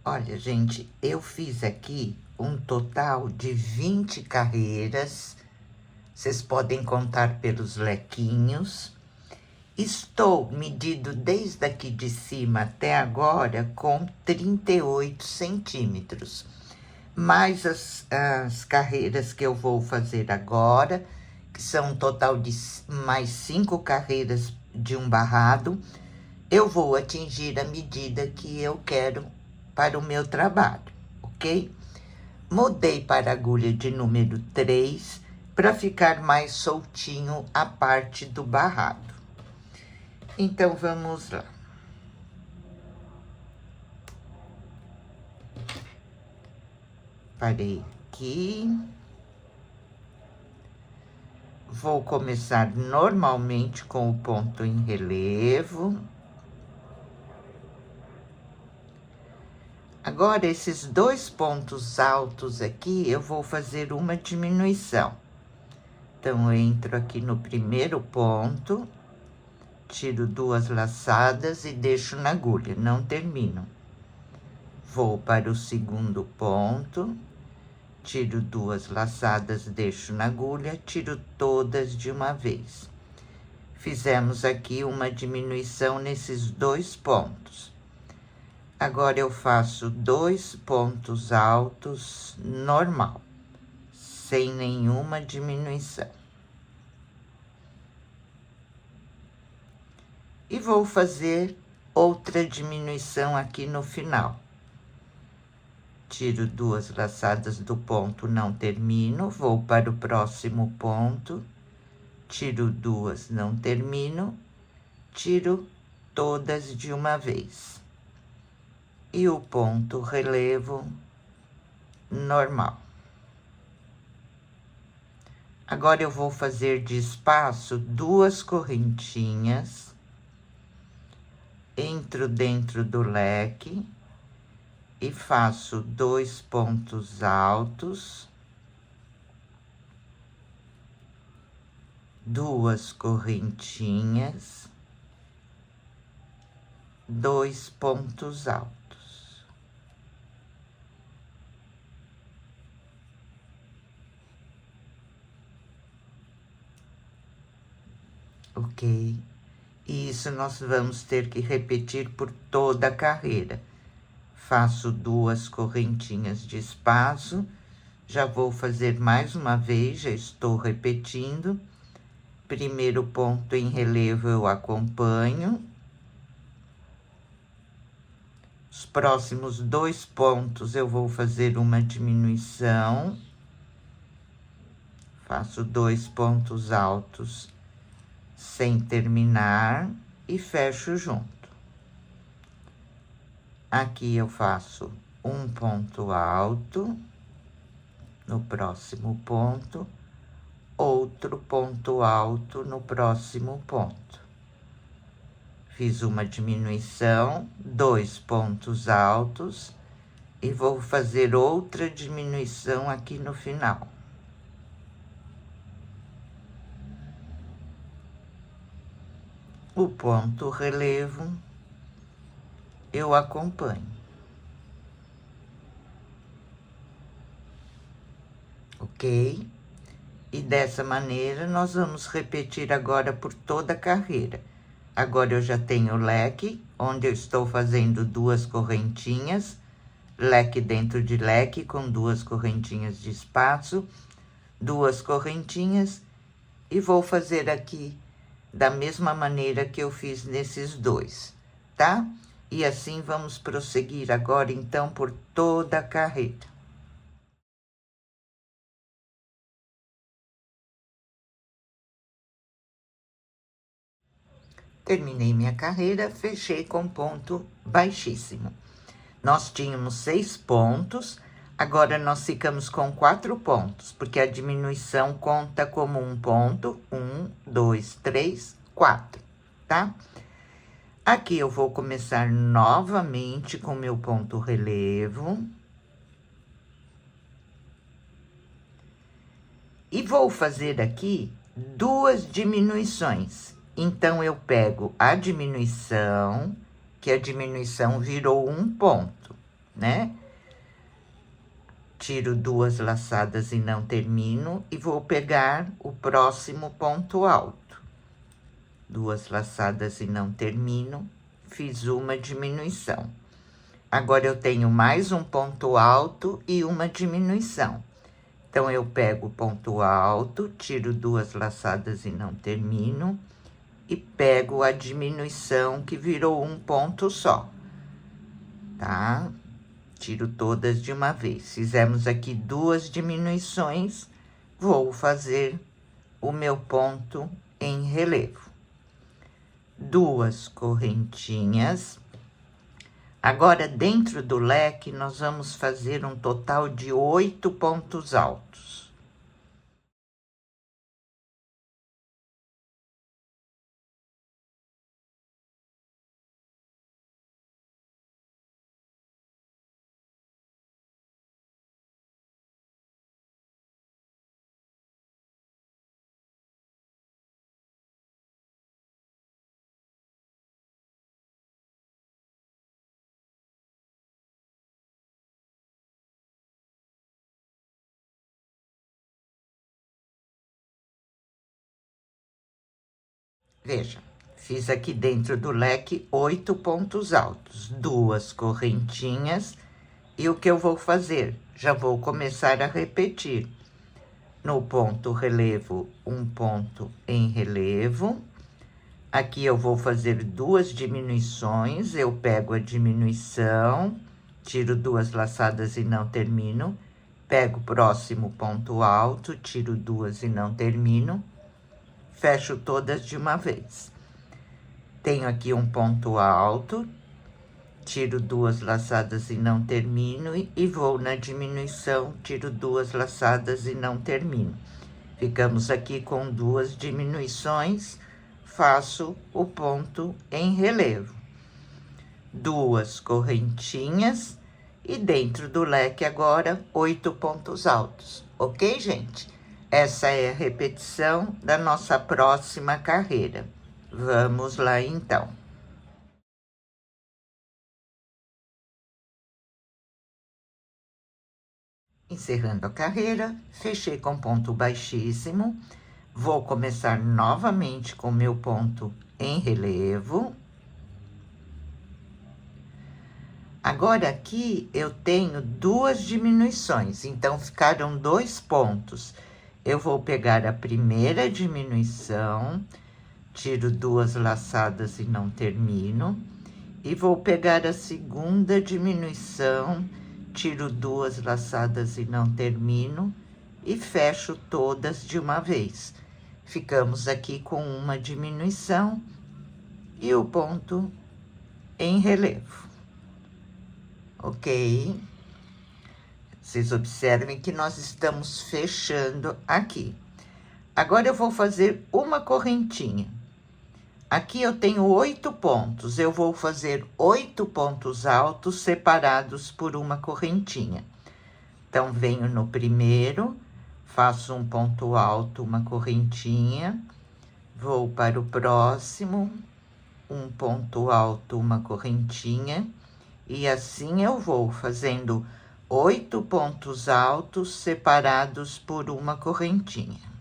Olha, gente, eu fiz aqui um total de 20 carreiras. Vocês podem contar pelos lequinhos. Estou medindo desde aqui de cima até agora com 38 centímetros. Mais as carreiras que eu vou fazer agora, que são um total de mais 5 carreiras de um barrado, eu vou atingir a medida que eu quero para o meu trabalho, ok? Mudei para a agulha de número 3 para ficar mais soltinho a parte do barrado. Então, vamos lá. Parei aqui. Vou começar normalmente com o ponto em relevo. Agora, esses 2 pontos altos aqui, eu vou fazer uma diminuição. Então, eu entro aqui no primeiro ponto, tiro 2 laçadas e deixo na agulha, não termino. Vou para o segundo ponto, tiro 2 laçadas, deixo na agulha, tiro todas de uma vez. Fizemos aqui uma diminuição nesses 2 pontos. Agora, eu faço 2 pontos altos normal, sem nenhuma diminuição. E vou fazer outra diminuição aqui no final. Tiro 2 laçadas do ponto, não termino, vou para o próximo ponto, tiro 2, não termino, tiro todas de uma vez. E o ponto relevo normal. Agora, eu vou fazer de espaço 2 correntinhas, entro dentro do leque e faço 2 pontos altos, 2 correntinhas, 2 pontos altos. Ok? E isso nós vamos ter que repetir por toda a carreira. Faço 2 correntinhas de espaço, já vou fazer mais uma vez, já estou repetindo. Primeiro ponto em relevo eu acompanho. Os próximos 2 pontos eu vou fazer uma diminuição. Faço 2 pontos altos sem terminar e fecho junto. Aqui eu faço um ponto alto no próximo ponto, outro ponto alto no próximo ponto. Fiz uma diminuição, 2 pontos altos e vou fazer outra diminuição aqui no final. o ponto relevo eu acompanho. Ok? E dessa maneira, nós vamos repetir agora por toda a carreira. Agora eu já tenho o leque, onde eu estou fazendo 2 correntinhas, leque dentro de leque com 2 correntinhas de espaço, 2 correntinhas, e vou fazer aqui da mesma maneira que eu fiz nesses 2, tá? E assim vamos prosseguir agora, então, por toda a carreira. Terminei minha carreira, fechei com ponto baixíssimo. Nós tínhamos 6 pontos, agora nós ficamos com 4 pontos, porque a diminuição conta como um ponto, 1, 2, 3, 4, tá? Aqui eu vou começar novamente com meu ponto relevo. E vou fazer aqui 2 diminuições. Então, eu pego a diminuição, que a diminuição virou um ponto, né? Tiro 2 laçadas e não termino, e vou pegar o próximo ponto alto. 2 laçadas e não termino, fiz uma diminuição. Agora, eu tenho mais um ponto alto e uma diminuição. Então, eu pego o ponto alto, tiro 2 laçadas e não termino, e pego a diminuição, que virou um ponto só, tá? Tiro todas de uma vez. Fizemos aqui 2 diminuições, vou fazer o meu ponto em relevo. 2 correntinhas. Agora, dentro do leque, nós vamos fazer um total de 8 pontos altos. Veja, fiz aqui dentro do leque 8 pontos altos, 2 correntinhas, e o que eu vou fazer? Já vou começar a repetir. No ponto relevo, um ponto em relevo. Aqui eu vou fazer 2 diminuições, eu pego a diminuição, tiro 2 laçadas e não termino, pego o próximo ponto alto, tiro 2 e não termino, fecho todas de uma vez. Tenho aqui um ponto alto, tiro 2 laçadas e não termino, e vou na diminuição, tiro 2 laçadas e não termino. Ficamos aqui com 2 diminuições, faço o ponto em relevo. 2 correntinhas, e dentro do leque agora, 8 pontos altos. Ok, gente? Essa é a repetição da nossa próxima carreira. Vamos lá, então. Encerrando a carreira, fechei com ponto baixíssimo. Vou começar novamente com meu ponto em relevo. Agora, aqui, eu tenho 2 diminuições, então, ficaram 2 pontos. Eu vou pegar a primeira diminuição, tiro 2 laçadas e não termino, e vou pegar a segunda diminuição, tiro 2 laçadas e não termino, e fecho todas de uma vez. Ficamos aqui com uma diminuição e o ponto em relevo. Ok? Vocês observem que nós estamos fechando aqui. Agora, eu vou fazer uma correntinha. Aqui eu tenho 8 pontos, eu vou fazer 8 pontos altos separados por uma correntinha. Então, venho no primeiro, faço um ponto alto, uma correntinha, vou para o próximo, um ponto alto, uma correntinha, e assim eu vou fazendo 8 pontos altos separados por uma correntinha.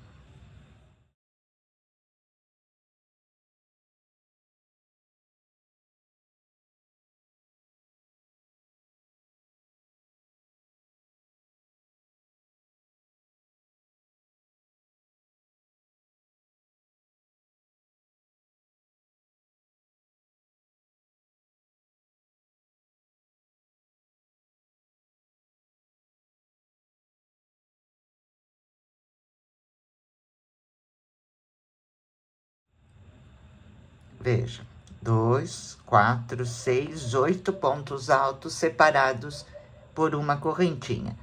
Veja, 2, 4, 6, 8 pontos altos separados por uma correntinha.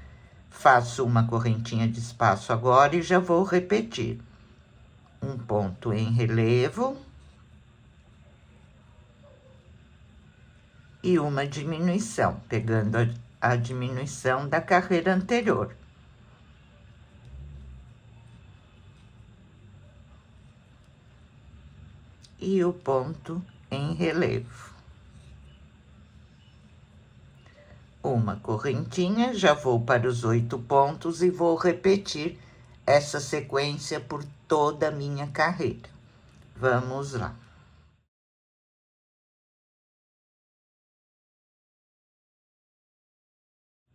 Faço uma correntinha de espaço agora e já vou repetir. Um ponto em relevo e uma diminuição, pegando a diminuição da carreira anterior. E o ponto em relevo. Uma correntinha, já vou para os 8 pontos e vou repetir essa sequência por toda a minha carreira. Vamos lá.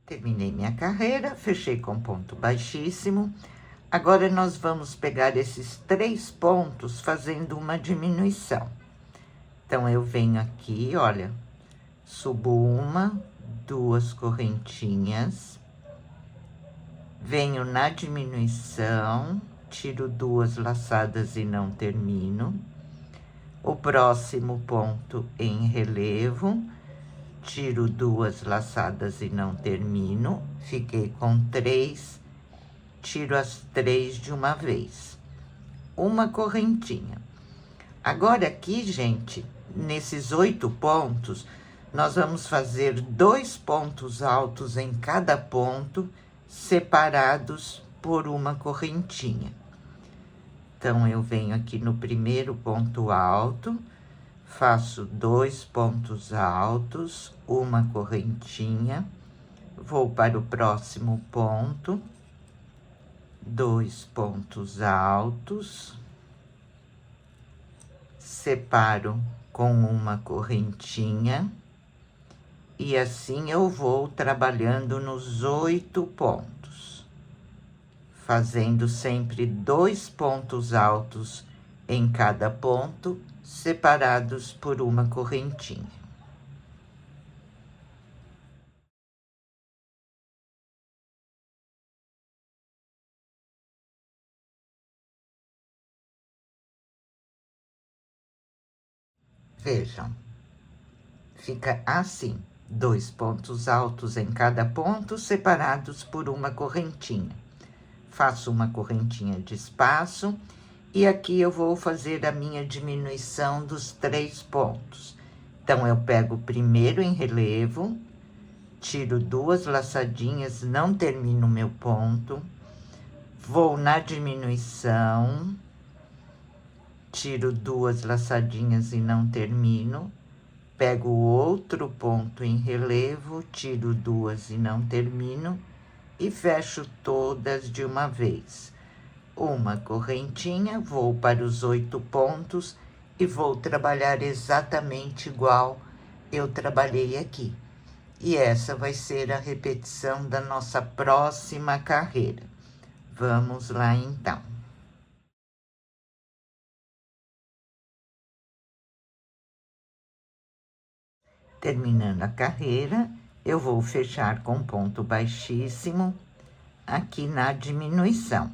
Terminei minha carreira, fechei com ponto baixíssimo. Agora, nós vamos pegar esses 3 pontos fazendo uma diminuição. Então, eu venho aqui, olha, subo 1, 2 correntinhas, venho na diminuição, tiro 2 laçadas e não termino. O próximo ponto em relevo, tiro 2 laçadas e não termino, fiquei com 3, tiro as 3 de uma vez. Uma correntinha. Agora aqui, gente, nesses 8 pontos, nós vamos fazer 2 pontos altos em cada ponto, separados por uma correntinha. Então, eu venho aqui no primeiro ponto alto, faço 2 pontos altos, uma correntinha, vou para o próximo ponto, 2 pontos altos, separo com uma correntinha, e assim eu vou trabalhando nos 8 pontos, fazendo sempre 2 pontos altos em cada ponto, separados por uma correntinha. Vejam, fica assim, 2 pontos altos em cada ponto, separados por uma correntinha. Faço uma correntinha de espaço e aqui eu vou fazer a minha diminuição dos 3 pontos. Então, eu pego o primeiro em relevo, tiro 2 laçadinhas, não termino o meu ponto, vou na diminuição, tiro 2 laçadinhas e não termino, pego outro ponto em relevo, tiro 2 e não termino, e fecho todas de uma vez. Uma correntinha, vou para os 8 pontos e vou trabalhar exatamente igual eu trabalhei aqui. E essa vai ser a repetição da nossa próxima carreira. Vamos lá, então. Terminando a carreira, eu vou fechar com ponto baixíssimo aqui na diminuição.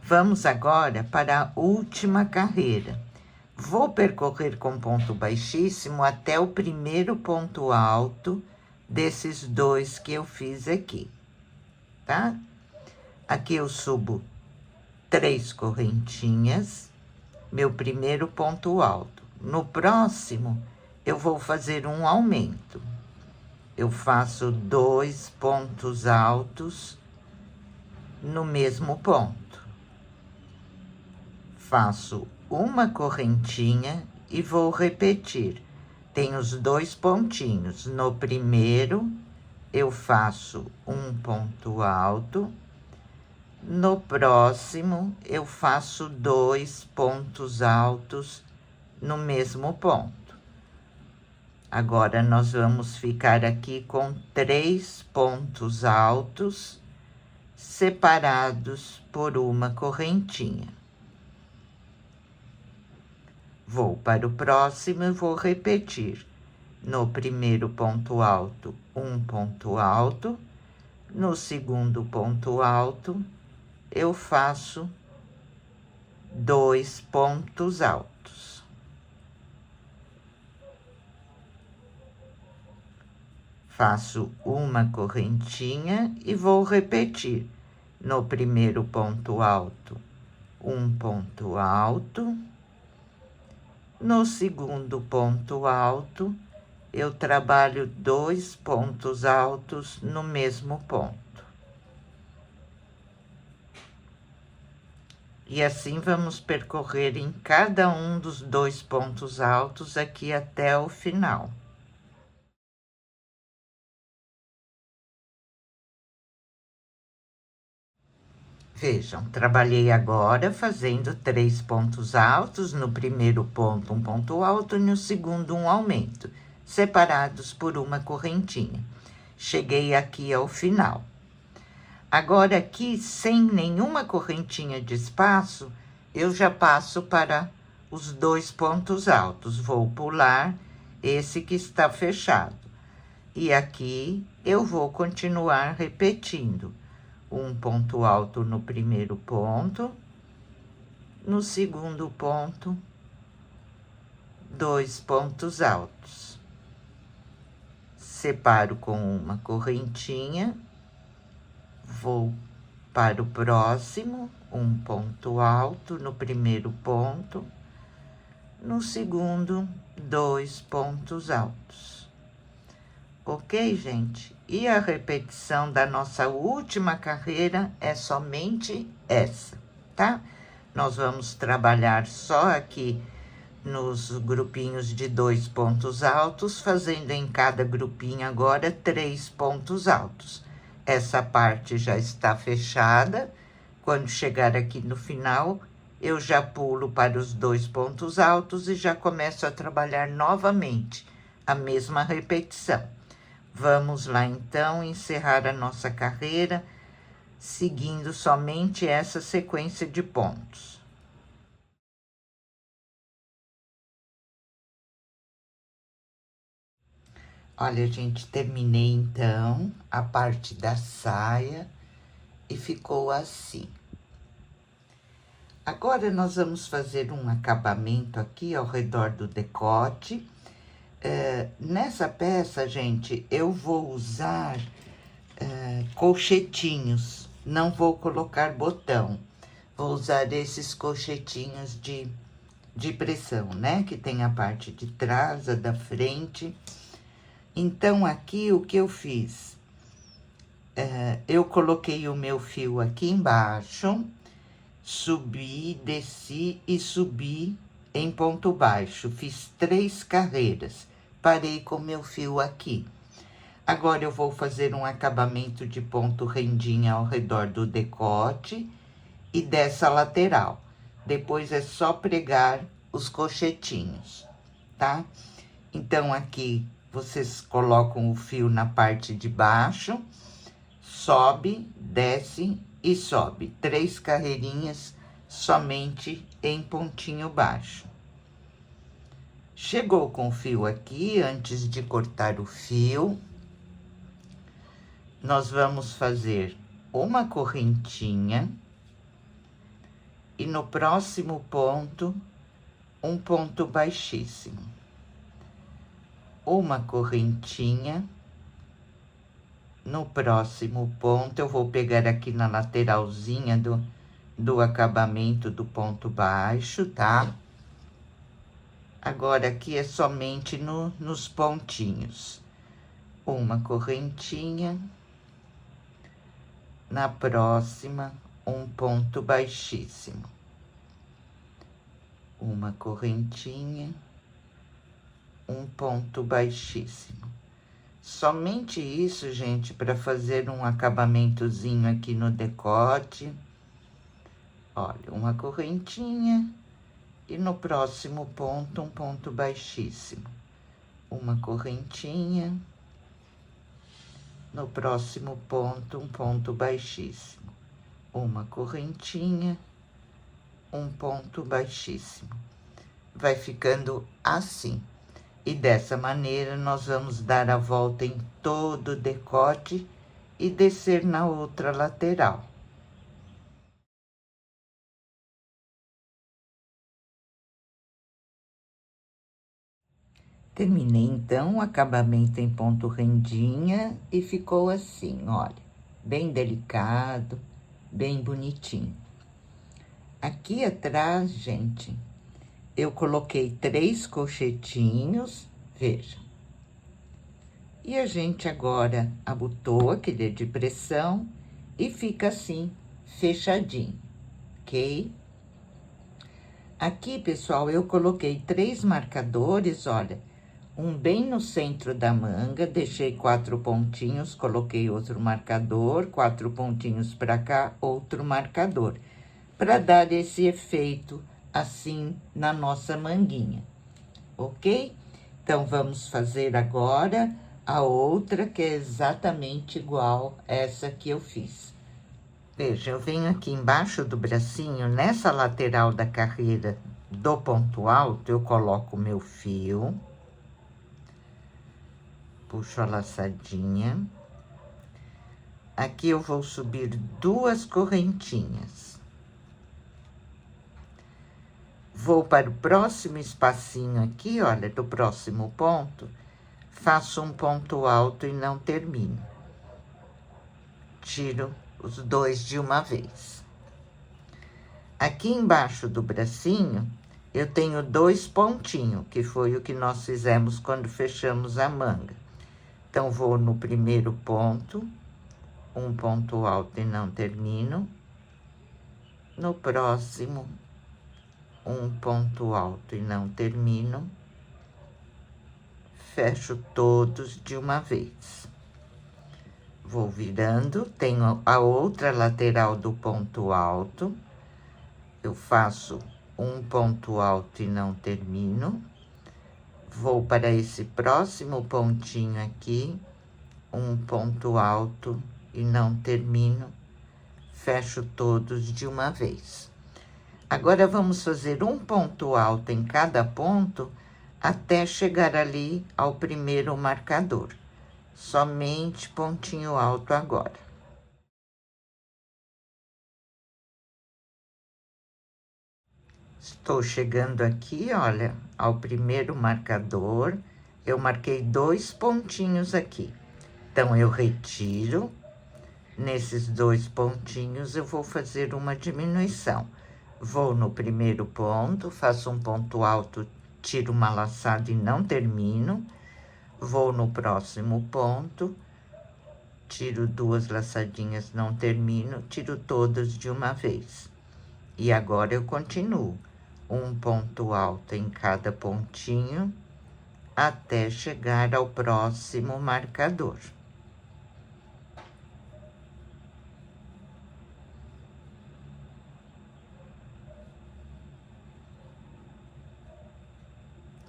Vamos agora para a última carreira. Vou percorrer com ponto baixíssimo até o primeiro ponto alto desses 2 que eu fiz aqui, tá? Aqui eu subo 3 correntinhas, meu primeiro ponto alto. No próximo, eu vou fazer um aumento. Eu faço 2 pontos altos no mesmo ponto. Faço uma correntinha e vou repetir. Tem os 2 pontinhos. No primeiro, eu faço um ponto alto. No próximo, eu faço 2 pontos altos no mesmo ponto. Agora, nós vamos ficar aqui com 3 pontos altos separados por uma correntinha. Vou para o próximo e vou repetir. No primeiro ponto alto, um ponto alto. No segundo ponto alto, eu faço 2 pontos altos. Faço uma correntinha e vou repetir. No primeiro ponto alto, um ponto alto. No segundo ponto alto, eu trabalho 2 pontos altos no mesmo ponto. E assim vamos percorrer em cada um dos 2 pontos altos aqui até o final. Vejam, trabalhei agora fazendo 3 pontos altos, no primeiro ponto um ponto alto e no segundo um aumento, separados por uma correntinha. Cheguei aqui ao final. Agora aqui, sem nenhuma correntinha de espaço, eu já passo para os 2 pontos altos. Vou pular esse que está fechado. E aqui eu vou continuar repetindo. Um ponto alto no primeiro ponto, no segundo ponto, 2 pontos altos. Separo com uma correntinha, vou para o próximo, um ponto alto no primeiro ponto, no segundo, 2 pontos altos. Ok, gente? E a repetição da nossa última carreira é somente essa, tá? Nós vamos trabalhar só aqui nos grupinhos de 2 pontos altos, fazendo em cada grupinho agora 3 pontos altos. Essa parte já está fechada. Quando chegar aqui no final, eu já pulo para os 2 pontos altos e já começo a trabalhar novamente a mesma repetição. Vamos lá, então, encerrar a nossa carreira, seguindo somente essa sequência de pontos. Olha, gente, terminei, então, a parte da saia e ficou assim. Agora, nós vamos fazer um acabamento aqui ao redor do decote. Nessa peça, gente, eu vou usar colchetinhos, não vou colocar botão. Vou usar esses colchetinhos de pressão, né? Que tem a parte de trás, a da frente. Então, aqui, o que eu fiz? Eu coloquei o meu fio aqui embaixo, subi, desci e subi em ponto baixo. Fiz 3 carreiras, parei com meu fio aqui. Agora, eu vou fazer um acabamento de ponto rendinha ao redor do decote e dessa lateral. Depois, é só pregar os colchetinhos, tá? Então, aqui, vocês colocam o fio na parte de baixo, sobe, desce e sobe. 3 carreirinhas somente em pontinho baixo. Chegou com o fio aqui, antes de cortar o fio, nós vamos fazer uma correntinha e no próximo ponto, um ponto baixíssimo. Uma correntinha. No próximo ponto, eu vou pegar aqui na lateralzinha do acabamento do ponto baixo, tá? Agora, aqui é somente nos pontinhos. Uma correntinha. Na próxima, um ponto baixíssimo. Uma correntinha. um ponto baixíssimo. Somente isso, gente, para fazer um acabamentozinho aqui no decote. Olha, uma correntinha e no próximo ponto, um ponto baixíssimo. Uma correntinha, no próximo ponto, um ponto baixíssimo. Uma correntinha, um ponto baixíssimo. Vai ficando assim. E dessa maneira, nós vamos dar a volta em todo o decote e descer na outra lateral. Terminei, então, o acabamento em ponto rendinha e ficou assim, olha, bem delicado, bem bonitinho. Aqui atrás, gente, eu coloquei 3 colchetinhos, veja. E a gente agora abotoa, que ele é de pressão, e fica assim, fechadinho, ok? Aqui, pessoal, eu coloquei 3 marcadores, olha, um bem no centro da manga, deixei 4 pontinhos, coloquei outro marcador, 4 pontinhos para cá, outro marcador, para dar esse efeito assim na nossa manguinha, ok? Então, vamos fazer agora a outra, que é exatamente igual essa que eu fiz. Veja, eu venho aqui embaixo do bracinho, nessa lateral da carreira do ponto alto, eu coloco o meu fio, puxo a laçadinha. Aqui eu vou subir 2 correntinhas. Vou para o próximo espacinho aqui, olha, do próximo ponto, faço um ponto alto e não termino. Tiro os 2 de uma vez. Aqui embaixo do bracinho, eu tenho 2 pontinhos, que foi o que nós fizemos quando fechamos a manga. Então, vou no primeiro ponto, um ponto alto e não termino. No próximo, um ponto alto e não termino. Fecho todos de uma vez. Vou virando, tenho a outra lateral do ponto alto. Eu faço um ponto alto e não termino. Vou para esse próximo pontinho aqui, um ponto alto e não termino. Fecho todos de uma vez. Agora, vamos fazer um ponto alto em cada ponto até chegar ali ao primeiro marcador. Somente pontinho alto agora. Estou chegando aqui, olha, ao primeiro marcador. Eu marquei 2 pontinhos aqui. Então, eu retiro. Nesses 2 pontinhos, eu vou fazer uma diminuição. Vou no primeiro ponto, faço um ponto alto, tiro uma laçada e não termino. Vou no próximo ponto, tiro 2 laçadinhas, não termino, tiro todas de uma vez. E agora eu continuo. Um ponto alto em cada pontinho, até chegar ao próximo marcador.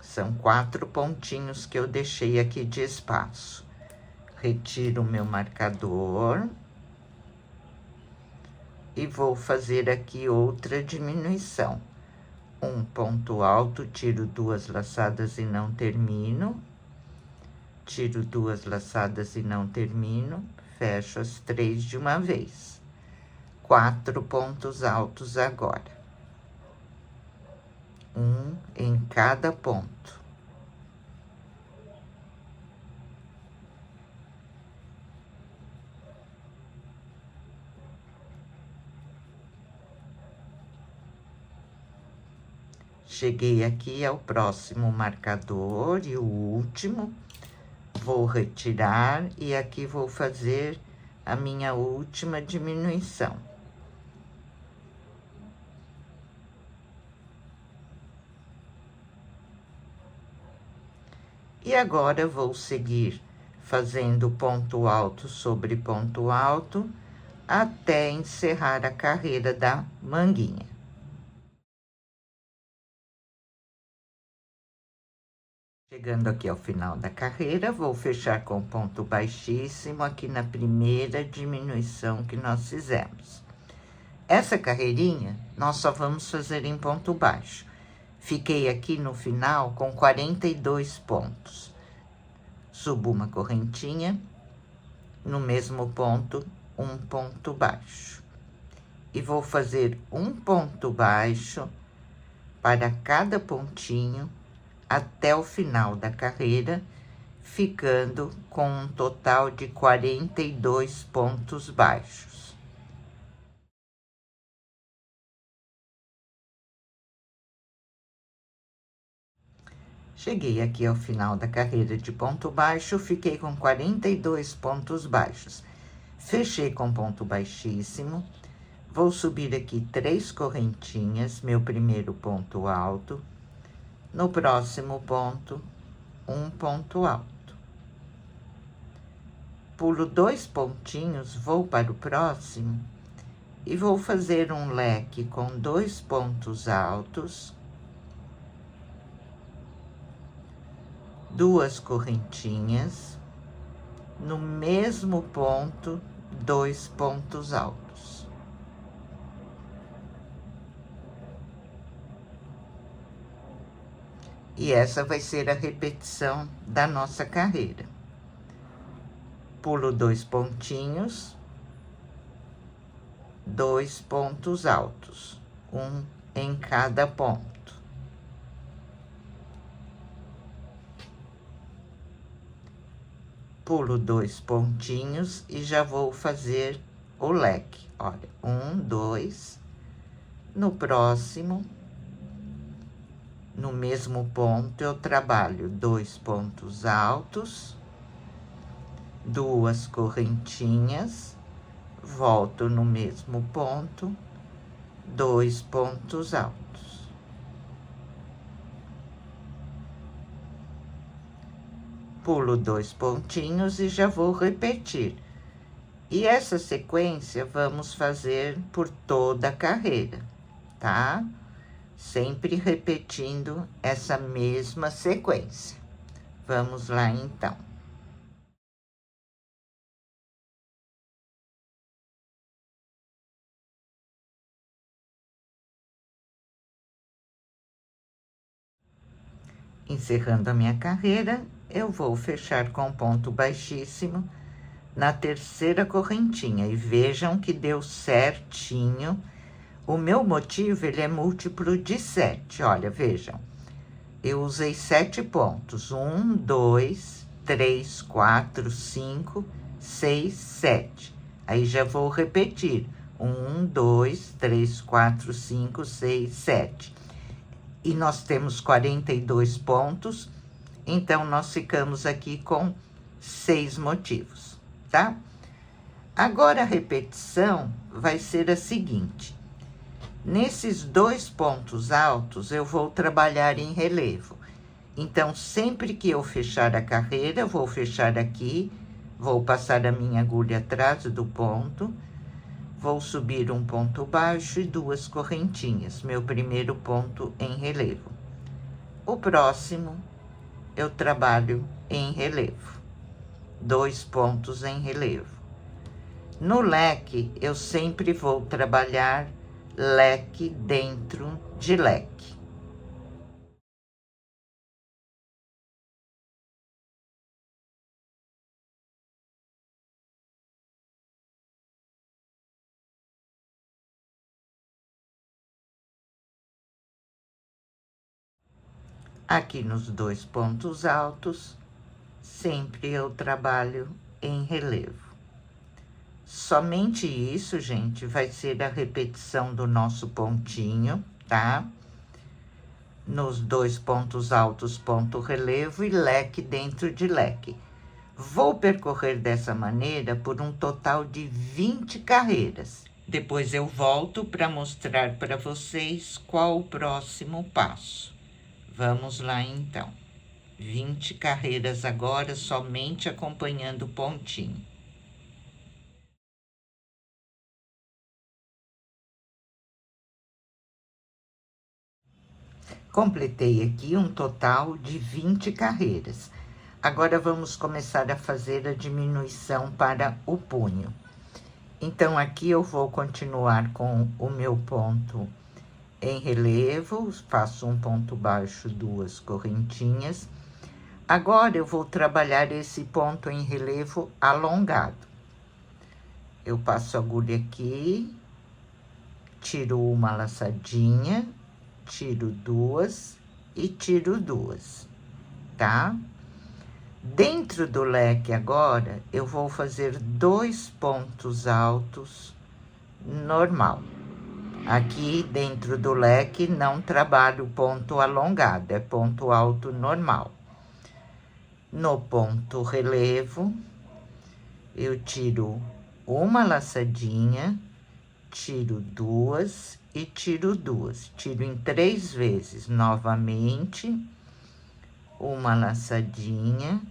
São 4 pontinhos que eu deixei aqui de espaço. Retiro o meu marcador. E vou fazer aqui outra diminuição. Um ponto alto, tiro 2 laçadas e não termino. Tiro 2 laçadas e não termino. Fecho as 3 de uma vez. 4 pontos altos agora. Um em cada ponto. Cheguei aqui ao próximo marcador e o último. Vou retirar e aqui vou fazer a minha última diminuição. E agora vou seguir fazendo ponto alto sobre ponto alto até encerrar a carreira da manguinha. Chegando aqui ao final da carreira, vou fechar com ponto baixíssimo aqui na primeira diminuição que nós fizemos. Essa carreirinha, nós só vamos fazer em ponto baixo. Fiquei aqui no final com 42 pontos. Subo uma correntinha, no mesmo ponto, um ponto baixo. E vou fazer um ponto baixo para cada pontinho até o final da carreira, ficando com um total de 42 pontos baixos. Cheguei aqui ao final da carreira de ponto baixo, fiquei com 42 pontos baixos. Fechei com ponto baixíssimo, vou subir aqui 3 correntinhas, meu primeiro ponto alto. No próximo ponto, um ponto alto. Pulo 2 pontinhos, vou para o próximo e vou fazer um leque com 2 pontos altos, 2 correntinhas, no mesmo ponto, 2 pontos altos. E essa vai ser a repetição da nossa carreira. Pulo 2 pontinhos, 2 pontos altos, um em cada ponto. Pulo 2 pontinhos e já vou fazer o leque. Olha, 1, 2, no próximo, no mesmo ponto, eu trabalho 2 pontos altos, 2 correntinhas, volto no mesmo ponto, 2 pontos altos. Pulo 2 pontinhos e já vou repetir. E essa sequência vamos fazer por toda a carreira, tá? Sempre repetindo essa mesma sequência. Vamos lá, então. Encerrando a minha carreira, eu vou fechar com ponto baixíssimo na terceira correntinha. E vejam que deu certinho. O meu motivo, ele é múltiplo de 7. Olha, vejam. Eu usei 7 pontos. 1, 2, 3, 4, 5, 6, 7. Aí já vou repetir. 1, 2, 3, 4, 5, 6, 7. E nós temos 42 pontos. Então, nós ficamos aqui com 6 motivos, tá? Agora, a repetição vai ser a seguinte. Nesses 2 pontos altos, eu vou trabalhar em relevo. Então, sempre que eu fechar a carreira, eu vou fechar aqui, vou passar a minha agulha atrás do ponto, vou subir um ponto baixo e 2 correntinhas, meu primeiro ponto em relevo. O próximo, eu trabalho em relevo, 2 pontos em relevo. No leque, eu sempre vou trabalhar leque dentro de leque. Aqui nos 2 pontos altos, sempre eu trabalho em relevo. Somente isso, gente, vai ser a repetição do nosso pontinho, tá? Nos 2 pontos altos, ponto relevo e leque dentro de leque. Vou percorrer dessa maneira por um total de 20 carreiras. Depois eu volto para mostrar para vocês qual o próximo passo. Vamos lá, então. 20 carreiras agora, somente acompanhando o pontinho. Completei aqui um total de 20 carreiras. Agora vamos começar a fazer a diminuição para o punho. Então, aqui eu vou continuar com o meu ponto em relevo, faço um ponto baixo, 2 correntinhas. Agora, eu vou trabalhar esse ponto em relevo alongado. Eu passo a agulha aqui, tiro uma laçadinha, tiro 2 e tiro 2, tá? Dentro do leque agora, eu vou fazer 2 pontos altos normal. Aqui dentro do leque não trabalho ponto alongado, é ponto alto normal. No ponto relevo, eu tiro uma laçadinha, tiro 2 e tiro 2. Tiro em 3 vezes, novamente, uma laçadinha,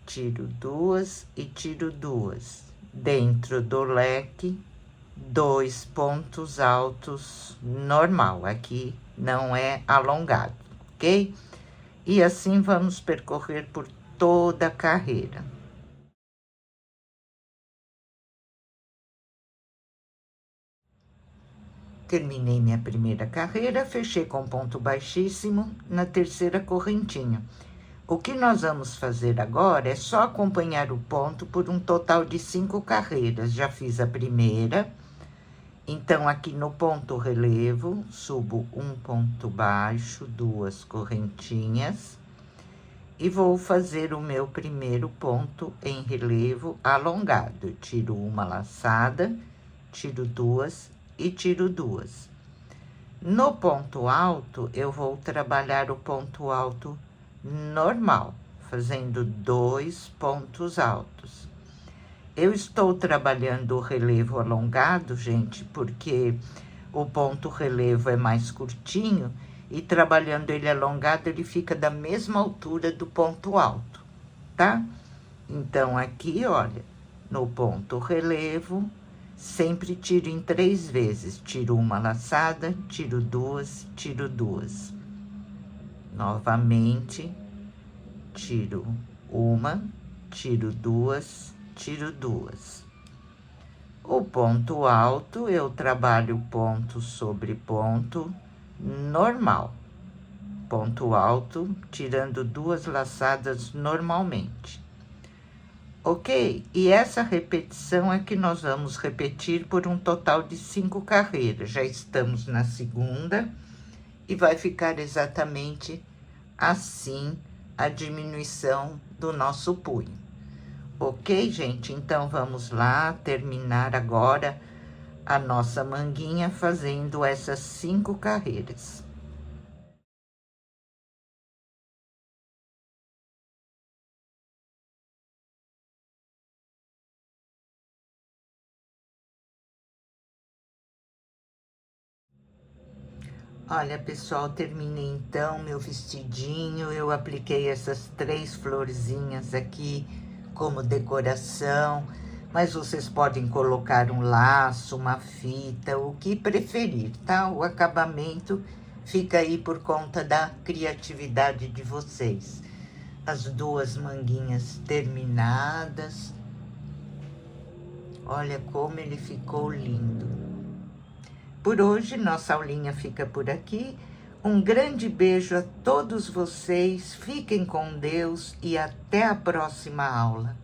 tiro 2 e tiro 2. Dentro do leque, 2 pontos altos normal, aqui não é alongado, ok? E assim vamos percorrer por toda a carreira. Terminei minha primeira carreira, fechei com ponto baixíssimo na terceira correntinha. O que nós vamos fazer agora é só acompanhar o ponto por um total de 5 carreiras. Já fiz a primeira, então aqui no ponto relevo, subo um ponto baixo, 2 correntinhas, e vou fazer o meu primeiro ponto em relevo alongado. Eu tiro uma laçada, tiro 2 e tiro 2. No ponto alto, eu vou trabalhar o ponto alto normal, fazendo 2 pontos altos. Eu estou trabalhando o relevo alongado, gente, porque o ponto relevo é mais curtinho e trabalhando ele alongado, ele fica da mesma altura do ponto alto, tá? Então, aqui, olha, no ponto relevo, sempre tiro em 3 vezes. Tiro uma laçada, tiro 2, tiro 2. Novamente, tiro uma, tiro 2, tiro 2. O ponto alto, eu trabalho ponto sobre ponto normal. Ponto alto, tirando 2 laçadas normalmente. Ok? E essa repetição é que nós vamos repetir por um total de 5 carreiras. Já estamos na segunda e vai ficar exatamente assim a diminuição do nosso punho. Ok, gente? Então, vamos lá terminar agora a nossa manguinha fazendo essas 5 carreiras. Olha, pessoal, terminei então meu vestidinho. Eu apliquei essas 3 florzinhas aqui como decoração, mas vocês podem colocar um laço, uma fita, o que preferir, tá? O acabamento fica aí por conta da criatividade de vocês. As 2 manguinhas terminadas. Olha como ele ficou lindo. Por hoje, nossa aulinha fica por aqui. Um grande beijo a todos vocês, fiquem com Deus e até a próxima aula.